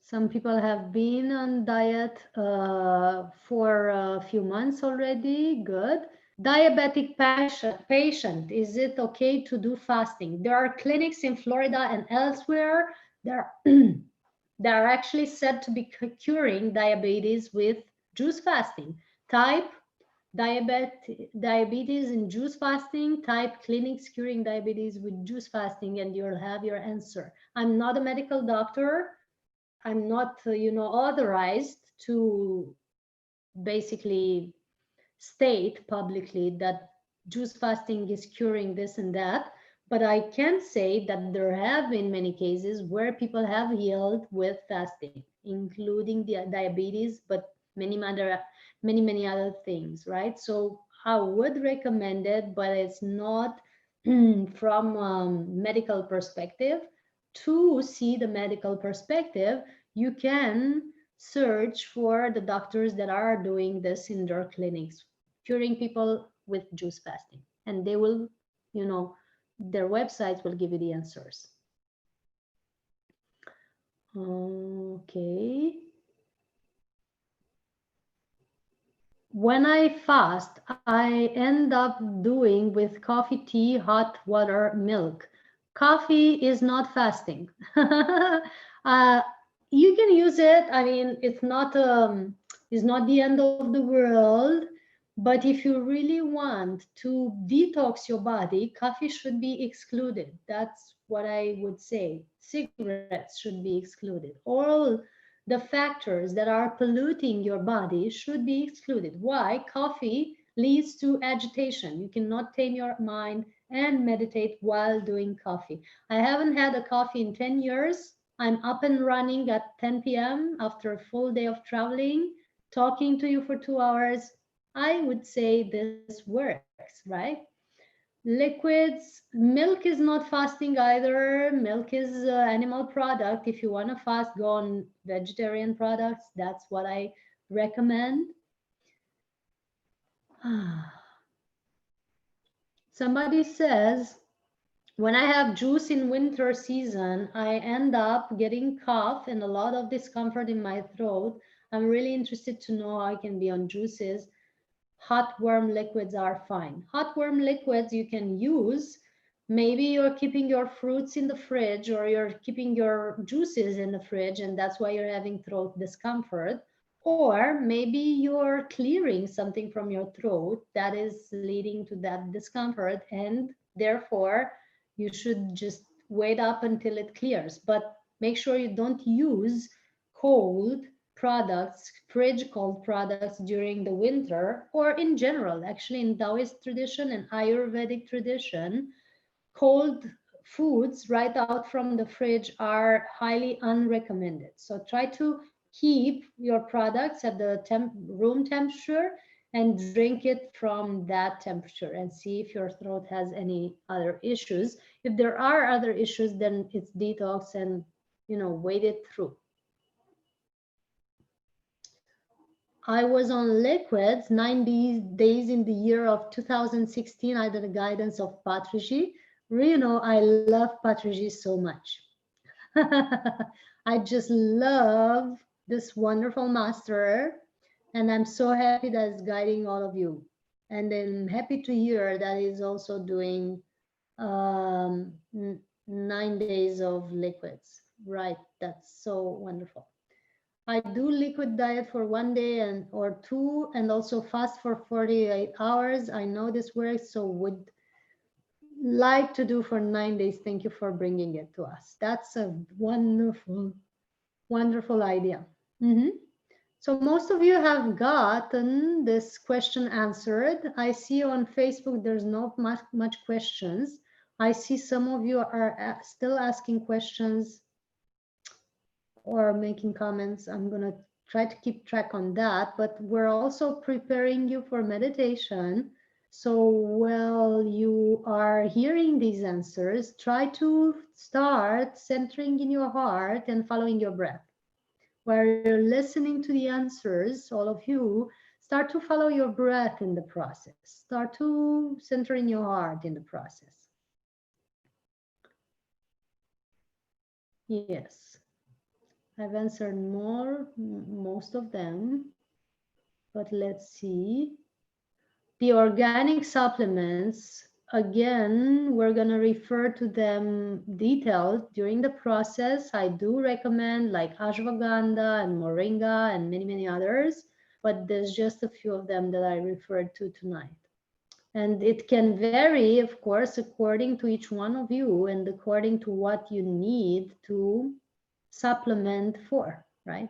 Some people have been on diet for a few months already. Good. Diabetic patient, is it okay to do fasting? There are clinics in Florida and elsewhere that are actually said to be curing diabetes with juice fasting. Type diabetes in juice fasting, type clinics curing diabetes with juice fasting, and you'll have your answer. I'm not a medical doctor. I'm not, authorized to basically state publicly that juice fasting is curing this and that, but I can say that there have been many cases where people have healed with fasting, including the diabetes, but many other things, right? So I would recommend it, but it's not from medical perspective. To see the medical perspective, you can search for the doctors that are doing this in their clinics, curing people with juice fasting, and they will, their websites will give you the answers. Okay. When I fast, I end up doing with coffee, tea, hot water, milk. Coffee is not fasting. You can use it. I mean, it's not the end of the world. But if you really want to detox your body, coffee should be excluded. That's what I would say. Cigarettes should be excluded. All the factors that are polluting your body should be excluded. Why? Coffee leads to agitation. You cannot tame your mind and meditate while doing coffee. I haven't had a coffee in 10 years. I'm up and running at 10 p.m. after a full day of traveling, talking to you for 2 hours. I would say this works, right? Liquids, milk is not fasting either. Milk is an animal product. If you want to fast, go on vegetarian products. That's what I recommend. Somebody says, when I have juice in winter season, I end up getting cough and a lot of discomfort in my throat. I'm really interested to know how I can be on juices. Hot warm liquids are fine. Hot warm liquids you can use. Maybe you're keeping your fruits in the fridge or you're keeping your juices in the fridge and that's why you're having throat discomfort. Or maybe you're clearing something from your throat that is leading to that discomfort, and therefore you should just wait up until it clears. But make sure you don't use cold products, fridge cold products during the winter, or in general. Actually, in Taoist tradition and Ayurvedic tradition, cold foods right out from the fridge are highly unrecommended. So try to keep your products at the room temperature and drink it from that temperature and see if your throat has any other issues. If there are other issues, then it's detox and, wait it through. I was on liquids 90 days in the year of 2016 under the guidance of Patrici. I love Patrici so much. I just love this wonderful master, and I'm so happy that it's guiding all of you. And I'm happy to hear that he's also doing 9 days of liquids. Right, that's so wonderful. I do liquid diet for 1 day or 2, and also fast for 48 hours. I know this works, so would like to do for 9 days. Thank you for bringing it to us. That's a wonderful, wonderful idea. So most of you have gotten this question answered. I see on Facebook there's not much questions. I see some of you are still asking questions or making comments. I'm going to try to keep track on that, but we're also preparing you for meditation. So while you are hearing these answers, try to start centering in your heart and following your breath. While you're listening to the answers, all of you, start to follow your breath in the process. Start to center in your heart in the process. Yes. I've answered most of them, but let's see. The organic supplements, again, we're going to refer to them detailed during the process. I do recommend like ashwagandha and moringa and many others, but there's just a few of them that I referred to tonight. And it can vary, of course, according to each one of you and according to what you need to supplement for, right?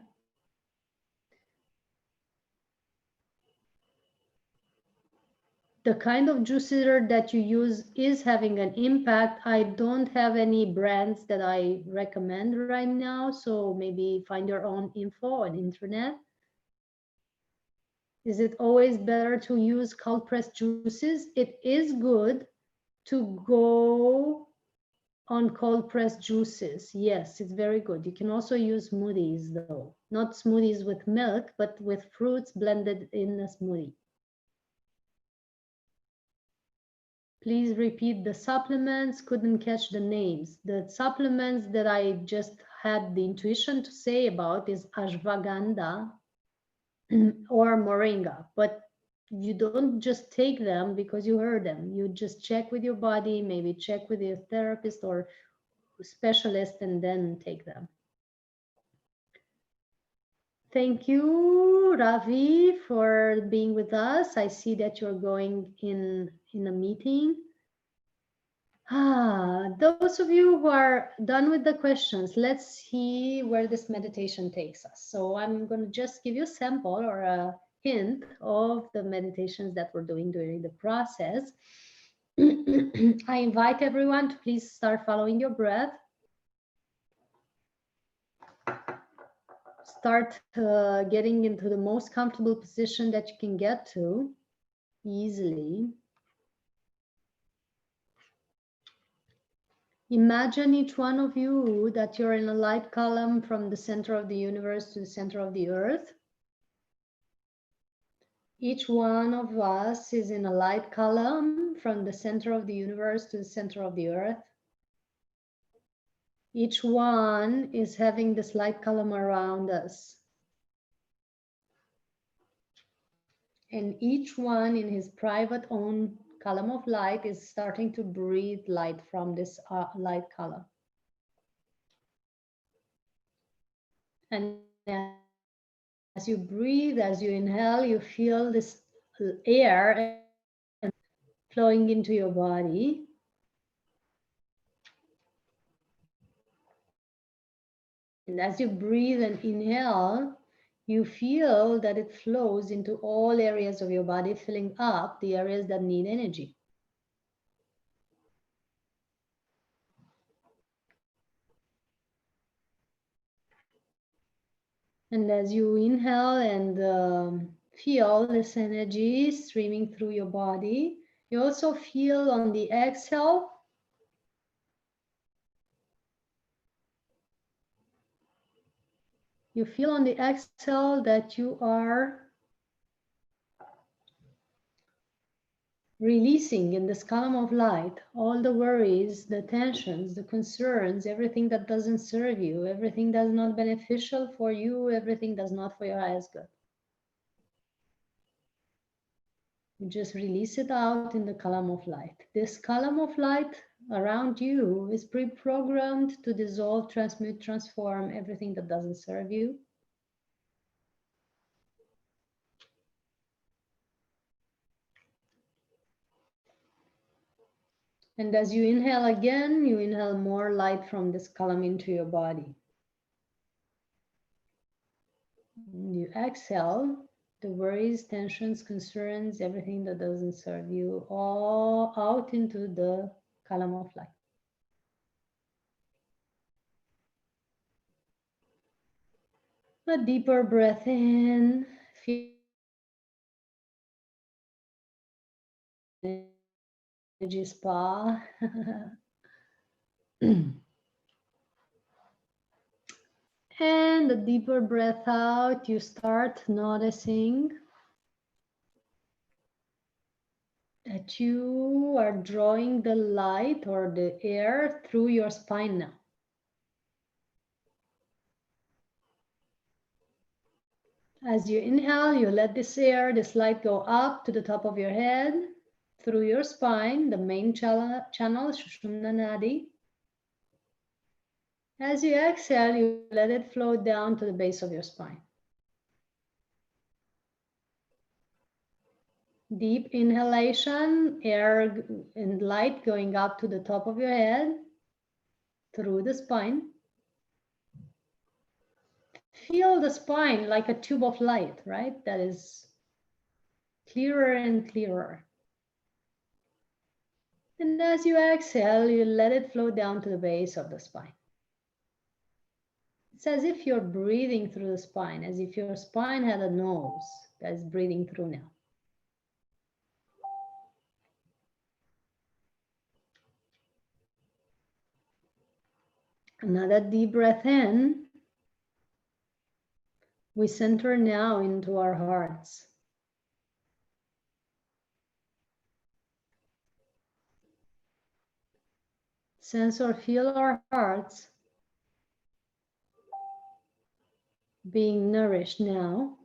the kind of juicer that you use is having an impact. I don't have any brands that I recommend right now, so maybe find your own info on internet. Is it always better to use cold pressed juices? It is good to go on cold pressed juices. Yes, it's very good. You can also use smoothies though, not smoothies with milk, but with fruits blended in a smoothie. Please repeat the supplements. Couldn't catch the names. The supplements that I just had the intuition to say about is ashwagandha or moringa, but you don't just take them because you heard them. You just check with your body, maybe check with your therapist or specialist, and then take them. Thank you, Ravi, for being with us. I see that you're going in a meeting. Those of you who are done with the questions, let's see where this meditation takes us. So I'm going to just give you a sample or a hint of the meditations that we're doing during the process. I invite everyone to please start following your breath. Start getting into the most comfortable position that you can get to easily. Imagine each one of you that you're in a light column from the center of the universe to the center of the earth. Each one of us is in a light column from the center of the universe to the center of the earth. Each one is having this light column around us. And each one in his private own column of light is starting to breathe light from this light column. And as you breathe, as you inhale, you feel this air flowing into your body. And as you breathe and inhale, you feel that it flows into all areas of your body, filling up the areas that need energy. And as you inhale and feel this energy streaming through your body, you also feel on the exhale that you are releasing in this column of light all the worries, the tensions, the concerns, everything that doesn't serve you, everything that's not beneficial for you, everything that's not for your highest good. You just release it out in the column of light. This column of light around you is pre-programmed to dissolve, transmute, transform everything that doesn't serve you. And as you inhale again, you inhale more light from this column into your body. You exhale the worries, tensions, concerns, everything that doesn't serve you, all out into the column of light. A deeper breath in, feel energy spa. And a deeper breath out, you start noticing that you are drawing the light or the air through your spine now. As you inhale, you let this air, this light go up to the top of your head, through your spine, the main channel, Sushumna Nadi. As you exhale, you let it flow down to the base of your spine. Deep inhalation, air and light going up to the top of your head, through the spine. Feel the spine like a tube of light, right? That is clearer and clearer. And as you exhale, you let it flow down to the base of the spine. It's as if you're breathing through the spine, as if your spine had a nose that's breathing through now. Another deep breath in. We center now into our hearts. Sense or feel our hearts being nourished now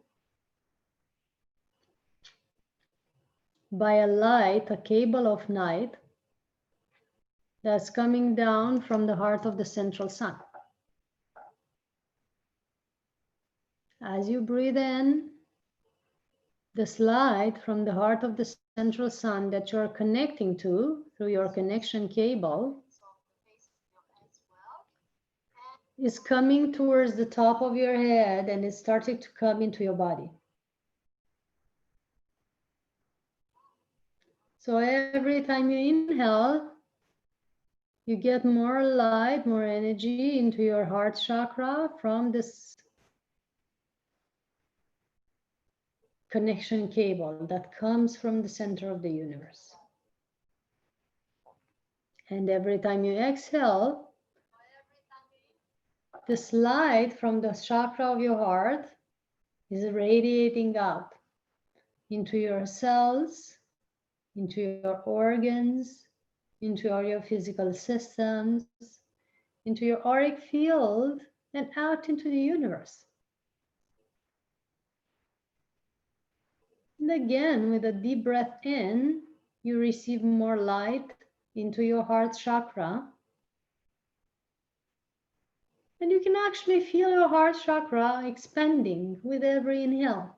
by a light, a cable of light that's coming down from the heart of the central sun. As you breathe in, this light from the heart of the central sun that you're connecting to through your connection cable is coming towards the top of your head and it's starting to come into your body. So every time you inhale, you get more light, more energy into your heart chakra from this connection cable that comes from the center of the universe. And every time you exhale, this light from the chakra of your heart is radiating out into your cells, into your organs, into all your physical systems, into your auric field, and out into the universe. And again, with a deep breath in, you receive more light into your heart chakra. And you can actually feel your heart chakra expanding with every inhale.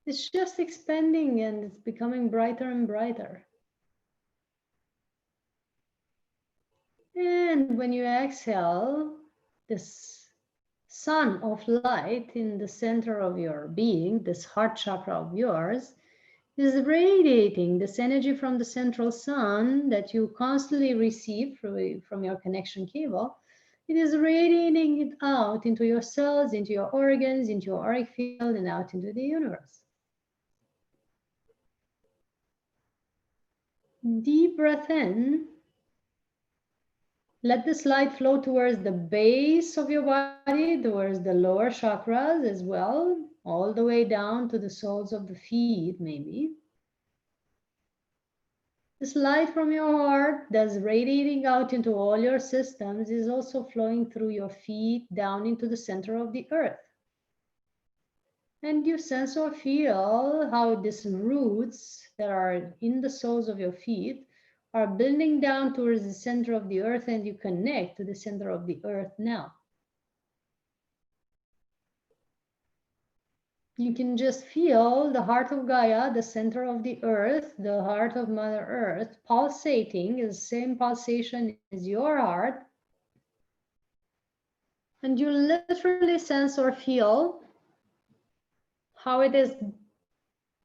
It's just expanding and it's becoming brighter and brighter. And when you exhale, this sun of light in the center of your being, this heart chakra of yours, is radiating this energy from the central sun that you constantly receive from your connection cable. It is radiating it out into your cells, into your organs, into your auric field, and out into the universe. Deep breath in. Let this light flow towards the base of your body, towards the lower chakras as well, all the way down to the soles of the feet, maybe. This light from your heart that's radiating out into all your systems is also flowing through your feet down into the center of the earth. And you sense or feel how these roots that are in the soles of your feet are building down towards the center of the earth, and you connect to the center of the earth now. You can just feel the heart of Gaia, the center of the earth, the heart of Mother Earth, pulsating, is the same pulsation as your heart. And you literally sense or feel how it is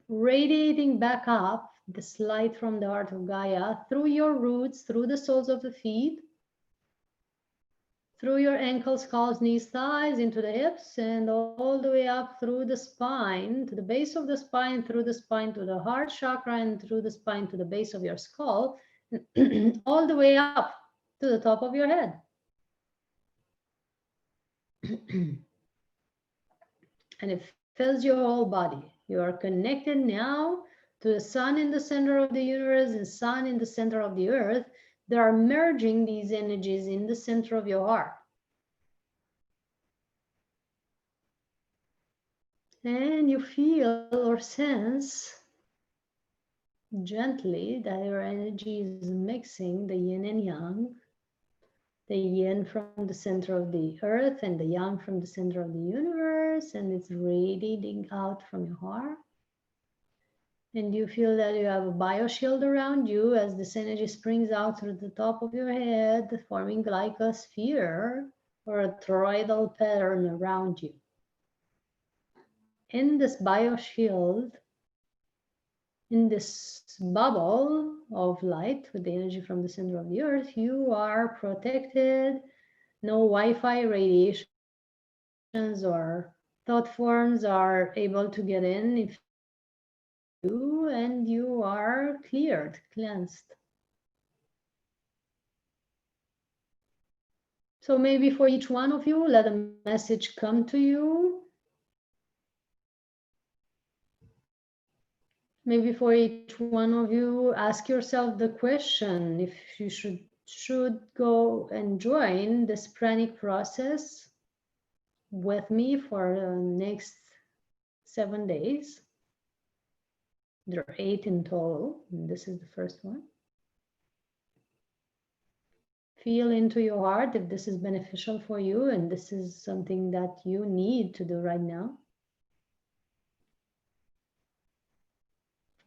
radiating back up, this light from the heart of Gaia, through your roots, through the soles of the feet, through your ankles, calves, knees, thighs, into the hips, and all the way up through the spine, to the base of the spine, through the spine to the heart chakra, and through the spine to the base of your skull, all the way up to the top of your head. And it fills your whole body. You are connected now to the sun in the center of the universe and sun in the center of the earth. They are merging these energies in the center of your heart. And you feel or sense gently that your energy is mixing the yin and yang, the yin from the center of the earth and the yang from the center of the universe, and it's radiating out from your heart. And you feel that you have a bioshield around you as this energy springs out through the top of your head, forming like a sphere or a toroidal pattern around you. In this bioshield, in this bubble of light with the energy from the center of the earth, you are protected. No Wi-Fi radiations or thought forms are able to get in if you want to, and you are cleared, cleansed. So maybe for each one of you, let a message come to you. Maybe for each one of you, ask yourself the question if you should go and join this pranic process with me for the next 7 days. There are 8 in total, and this is the first one. Feel into your heart if this is beneficial for you and this is something that you need to do right now,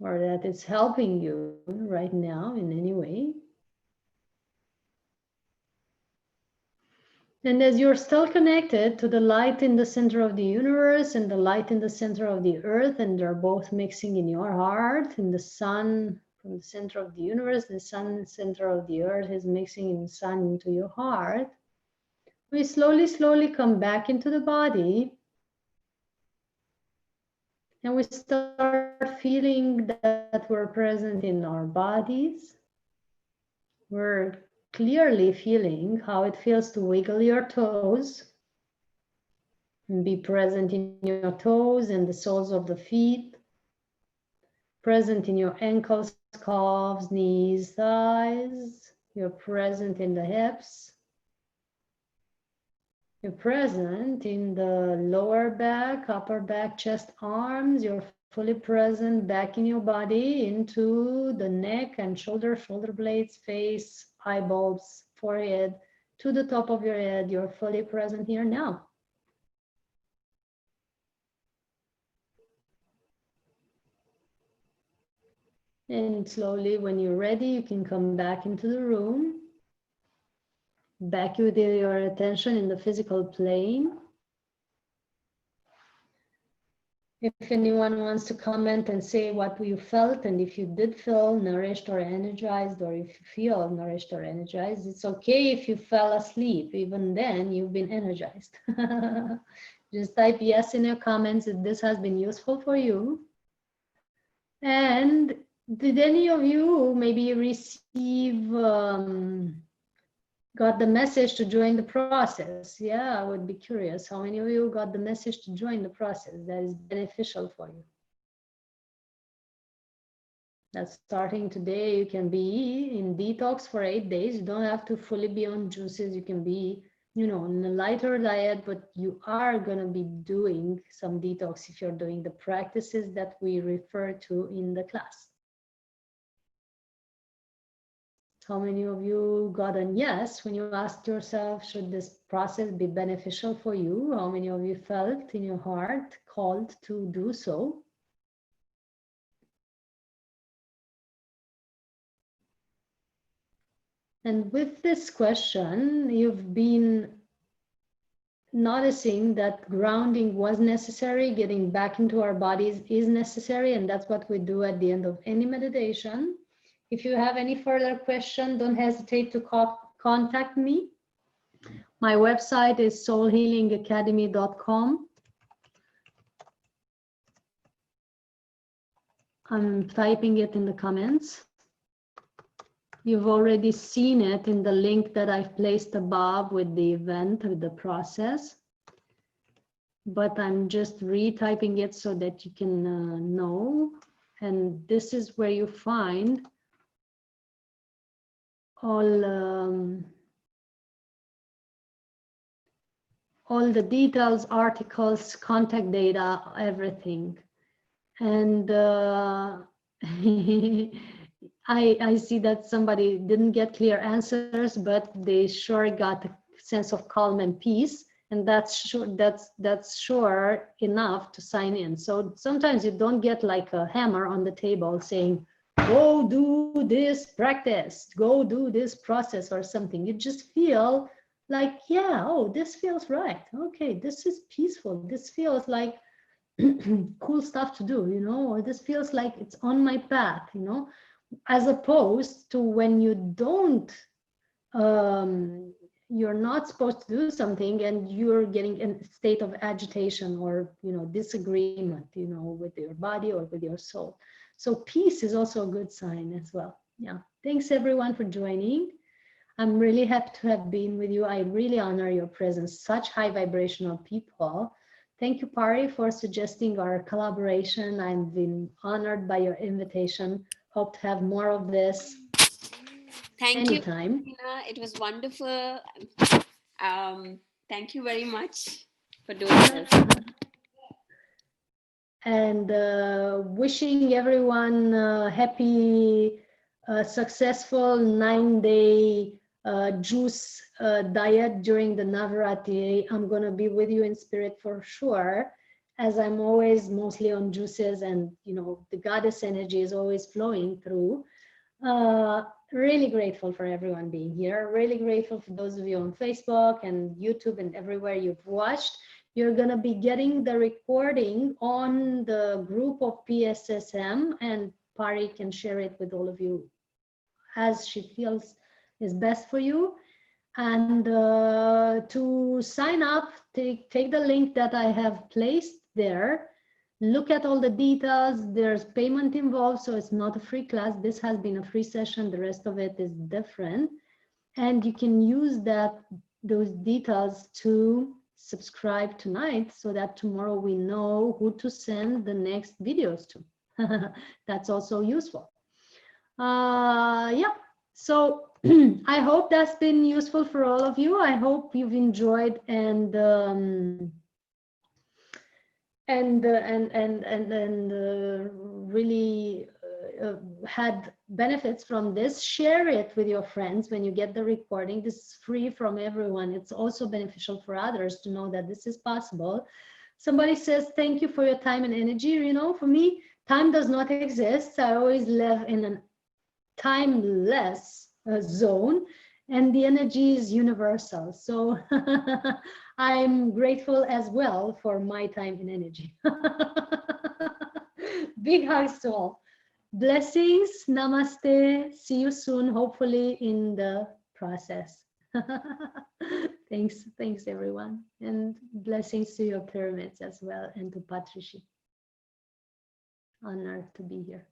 or that it's helping you right now in any way. And as you're still connected to the light in the center of the universe and the light in the center of the earth, and they're both mixing in your heart, and the sun from the center of the universe, the sun center of the earth is mixing in the sun into your heart, we slowly come back into the body, and we start feeling that we're present in our bodies. We're clearly feeling how it feels to wiggle your toes and be present in your toes and the soles of the feet, present in your ankles, calves, knees, thighs. You're present in the hips. You're present in the lower back, upper back, chest, arms. You're fully present back in your body into the neck and shoulder blades, face, eyeballs, forehead, to the top of your head. You're fully present here now. And slowly, when you're ready, you can come back into the room. Back with your attention in the physical plane. If anyone wants to comment and say what you felt, and if you did feel nourished or energized, or if you feel nourished or energized, it's okay if you fell asleep. Even then, you've been energized. Just type yes in your comments if this has been useful for you. And did any of you maybe receive, got the message to join the process? Yeah, I would be curious. How many of you got the message to join the process that is beneficial for you? That starting today, you can be in detox for 8 days. You don't have to fully be on juices. You can be, you know, on a lighter diet, but you are going to be doing some detox if you're doing the practices that we refer to in the class. How many of you got a yes when you asked yourself, should this process be beneficial for you? How many of you felt in your heart called to do so? And with this question, you've been noticing that grounding was necessary, getting back into our bodies is necessary, and that's what we do at the end of any meditation. If you have any further question, don't hesitate to contact me. My website is soulhealingacademy.com. I'm typing it in the comments. You've already seen it in the link that I've placed above with the event, with the process. But I'm just retyping it so that you can know. And this is where you find all the details, articles, contact data, everything. And I see that somebody didn't get clear answers, but they sure got a sense of calm and peace, and that's sure enough to sign in. So sometimes you don't get like a hammer on the table saying, go do this practice, go do this process or something. You just feel like, yeah, oh, this feels right. Okay, this is peaceful. This feels like cool stuff to do, or this feels like it's on my path, as opposed to when you don't, you're not supposed to do something and you're getting in a state of agitation or, disagreement, with your body or with your soul. So peace is also a good sign as well. Yeah. Thanks everyone for joining. I'm really happy to have been with you. I really honor your presence, such high vibrational people. Thank you, Pari, for suggesting our collaboration. I've been honored by your invitation. Hope to have more of this. Thank you, Anytime. Christina. It was wonderful. Thank you very much for doing this. And wishing everyone happy, successful 9-day juice diet during the Navaratri. I'm going to be with you in spirit for sure, as I'm always mostly on juices, and the goddess energy is always flowing through. Really grateful for everyone being here. Really grateful for those of you on Facebook and YouTube and everywhere you've watched. You're going to be getting the recording on the group of PSSM, and Pari can share it with all of you as she feels is best for you. And to sign up, take the link that I have placed there. Look at all the details. There's payment involved, so it's not a free class. This has been a free session. The rest of it is different. And you can use those details to subscribe tonight so that tomorrow we know who to send the next videos to. That's also useful. Yeah, so I hope that's been useful for all of you. I hope you've enjoyed and really had benefits from this. Share it with your friends when you get the recording. This is free from everyone. It's also beneficial for others to know that this is possible. Somebody says, thank you for your time and energy. For me, time does not exist. I always live in a timeless zone, and the energy is universal. So I'm grateful as well for my time and energy. Big hugs to all. Blessings. Namaste. See you soon, hopefully in the process. Thanks everyone, and blessings to your pyramids as well, and to Patrici. Honored to be here.